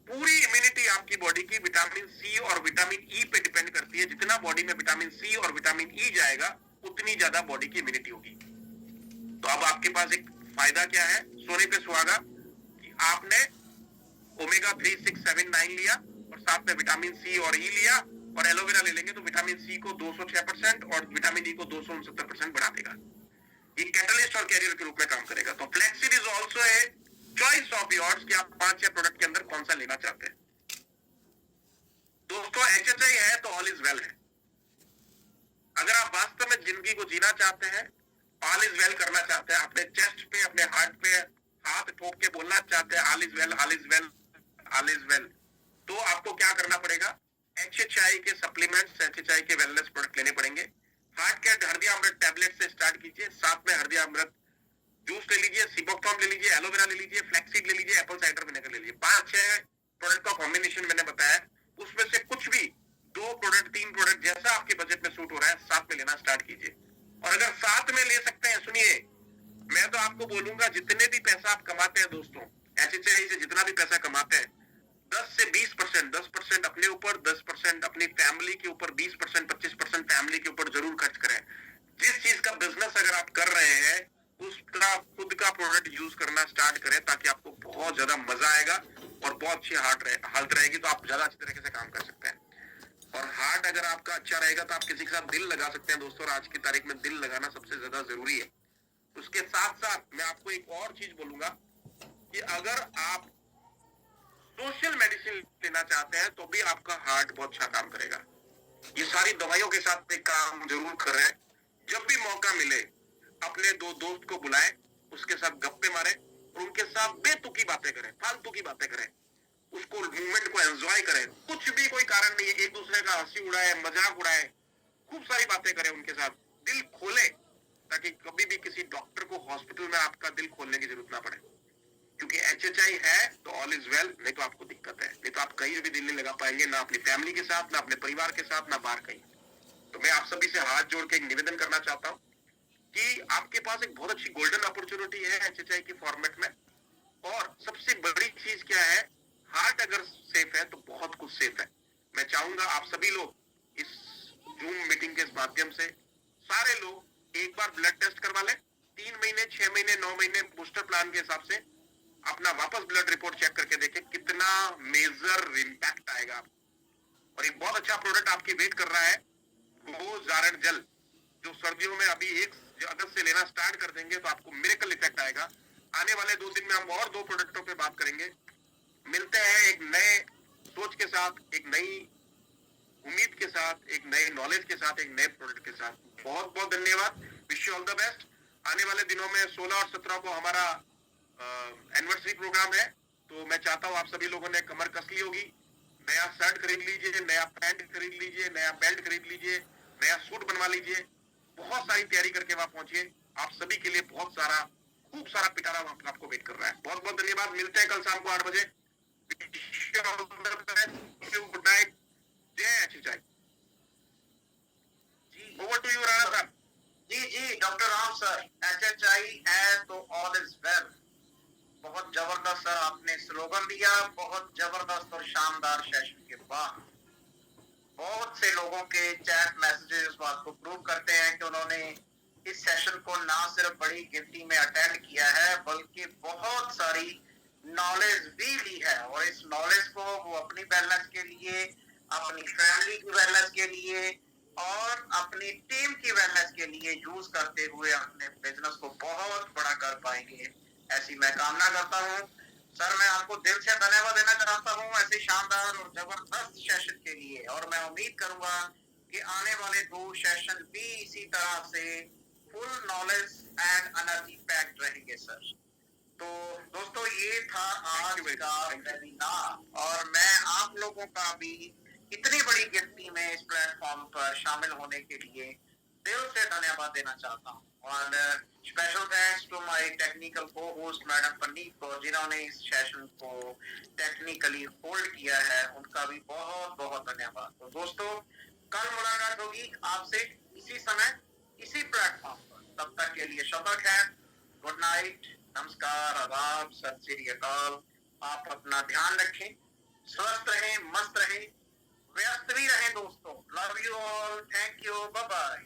पूरी इम्यूनिटी आपकी बॉडी की विटामिन सी और विटामिन ई पे डिपेंड करती है। जितना बॉडी में विटामिन सी और विटामिन ई जाएगा, उतनी ज्यादा बॉडी की इम्यूनिटी होगी। अब आपके पास एक फायदा क्या है, सोने पे सुहागा, कि आपने ओमेगा 3, 6, 7, 9 लिया और साथ में विटामिन सी और ई लिया, और एलोवेरा ले लेंगे तो विटामिन सी को 206% और विटामिन ई को 269% बढ़ा देगा। ये कैटलिस्ट और कैरियर के रूप में काम करेगा। तो flaxseed is also a choice of yours कि आप 5 या प्रोडक्ट के अंदर कौन सा लेना चाहते हैं। दोस्तों HHI है तो ऑल इज वेल है। अगर आप वास्तव में जिंदगी को जीना चाहते हैं, ऑल इज वेल करना चाहते हैं, अपने चेस्ट पे, अपने हार्ट पे हाथ ठोक के बोलना चाहते हैं all is well, all is well, all is well, तो आपको क्या करना पड़ेगा, HHI के सप्लीमेंट्स, HHI के वेलनेस प्रोडक्ट लेने पड़ेंगे। हार्ट कैट हल्दी अमृत टैबलेट से स्टार्ट कीजिए, साथ में हल्दी अमृत जूस ले लीजिए, सिबोक्टॉम ले लीजिए, एलोवेरा ले लीजिए, फ्लैक्सीड ले लीजिए, एप्पल साइडर विनेगर ले लीजिए। 5-6 प्रोडक्ट का कॉम्बिनेशन मैंने बताया, उसमें से कुछ भी 2 प्रोडक्ट 3 प्रोडक्ट जैसा आपके बजट में सूट हो रहा है साथ में लेना स्टार्ट कीजिए। और अगर साथ में ले सकते हैं, सुनिए, मैं तो आपको बोलूंगा जितने भी पैसा आप कमाते हैं दोस्तों, HHI से जितना भी पैसा कमाते हैं, 10 से 20%, 10% अपने ऊपर, 10% अपनी फैमिली के ऊपर, 20%, 25% फैमिली के ऊपर जरूर खर्च करें। जिस चीज का बिजनेस अगर आप कर रहे हैं उसका खुद का प्रोडक्ट यूज करना स्टार्ट करें, ताकि आपको बहुत ज्यादा मजा आएगा और बहुत अच्छी हालत रहेगी, तो आप ज्यादा अच्छी तरीके से काम कर सकते हैं। और हार्ट अगर आपका अच्छा रहेगा तो आप किसी के साथ दिल लगा सकते हैं दोस्तों, और आज की तारीख में दिल लगाना सबसे ज्यादा जरूरी है। उसके साथ साथ मैं आपको एक और चीज बोलूंगा कि अगर आप सोशल मेडिसिन लेना चाहते हैं तो भी आपका हार्ट बहुत अच्छा काम करेगा। ये सारी दवाइयों के साथ एक काम जरूर करें। जब भी मौका मिले अपने 2 दोस्त को बुलाएं, उसके साथ गप्पे मारें और उनके साथ बेतुकी बातें करें, फालतू की बातें करें, उसको मूवमेंट को एंजॉय करें। कुछ भी कोई कारण नहीं है, एक दूसरे का हंसी उड़ाए, मजाक उड़ाए, खूब सारी बातें करें उनके साथ, दिल खोले, ताकि कभी भी किसी डॉक्टर को हॉस्पिटल में आपका दिल खोलने की जरूरत ना पड़े। क्योंकि HHI है तो ऑल इज वेल, नहीं तो आपको दिक्कत है, नहीं तो आप कहीं भी दिल नहीं लगा पाएंगे, ना अपनी फैमिली के साथ, ना अपने परिवार के साथ, ना बाहर कहीं। तो मैं आप सभी से हाथ जोड़ के एक निवेदन करना चाहता हूँ कि आपके पास एक बहुत अच्छी गोल्डन अपॉर्चुनिटी है HHI के फॉर्मेट में। और सबसे बड़ी चीज क्या है, हार्ट अगर सेफ है तो बहुत कुछ सेफ है। मैं चाहूंगा आप सभी लोग इस जूम मीटिंग के माध्यम से सारे लोग एक बार ब्लड टेस्ट करवा लें। 3 महीने, 6 महीने, 9 महीने बूस्टर प्लान के हिसाब से अपना वापस ब्लड रिपोर्ट चेक करके देखें कितना मेजर इम्पैक्ट आएगा। और एक बहुत अच्छा प्रोडक्ट आपकी वेट कर रहा है, वो जारन जल, जो सर्दियों में अभी 1 अगस्त से लेना स्टार्ट कर देंगे तो आपको मिरेकल इफेक्ट आएगा। आने वाले 2 दिन में हम और 2 प्रोडक्टों पे बात करेंगे। मिलते हैं एक नए सोच के साथ, एक नई उम्मीद के साथ, एक नए नॉलेज के साथ, एक नए प्रोडक्ट के साथ। बहुत बहुत धन्यवाद, wish you all the best. आने वाले दिनों में 16 और 17 को हमारा एनिवर्सरी प्रोग्राम है, तो मैं चाहता हूँ आप सभी लोगों ने कमर कस ली होगी, नया शर्ट खरीद लीजिए, नया पैंट खरीद लीजिए, नया बेल्ट खरीद लीजिए, नया सूट बनवा लीजिए, बहुत सारी तैयारी करके वहां पहुंचिए। आप सभी के लिए बहुत सारा, खूब सारा पिटारा आपको वेट कर रहा है। बहुत बहुत धन्यवाद, मिलते हैं कल शाम को 8 बजे। गुड नाइट, जय HHI। Over to you Rana साहब। जी डॉक्टर राम सर, HHI है तो ऑल इज वेल। बहुत जबरदस्त सर आपने स्लोगन दिया, बहुत जबरदस्त और शानदार सेशन के बाद बहुत से लोगों के चैट मैसेजेस इस बात को प्रूव करते हैं कि उन्होंने इस सेशन को ना सिर्फ बड़ी गिनती में अटेंड किया है बल्कि बहुत सारी नॉलेज भी ली है, और इस नॉलेज को वो अपनी वेलनेस के लिए, अपनी फैमिली की वेलनेस के लिए और अपनी टीम की वेलनेस के लिए यूज करते हुए अपने बिजनेस को बहुत बड़ा कर पाएंगे, ऐसी मैं कामना करता हूँ। सर मैं आपको दिल से धन्यवाद देना चाहता हूँ ऐसे शानदार और जबरदस्त सेशन के लिए, और मैं उम्मीद करूंगा कि आने वाले 2 सेशन भी इसी तरह से full knowledge and energy packed रहेंगे सर। तो दोस्तों ये था आज का वेबिनार, और मैं आप लोगों का भी इतनी बड़ी गिनती में इस प्लेटफॉर्म पर शामिल होने के लिए दिल से धन्यवाद देना चाहता हूँ। और special thanks to my technical को होस्ट मैडम पन्नीत को, जिन्होंने इस सेशन को टेक्निकली होल्ड किया है, उनका भी बहुत बहुत धन्यवाद। तो दोस्तों कल मुलाकात होगी आपसे इसी समय इसी प्लेटफॉर्म पर, तब तक के लिए शब्द खैर, गुड नाइट, नमस्कार, आदाब, सत श्री अकाल। आप अपना ध्यान रखें, स्वस्थ रहें, मस्त रहें, व्यस्त भी रहें दोस्तों। Love you all, thank you, bye bye.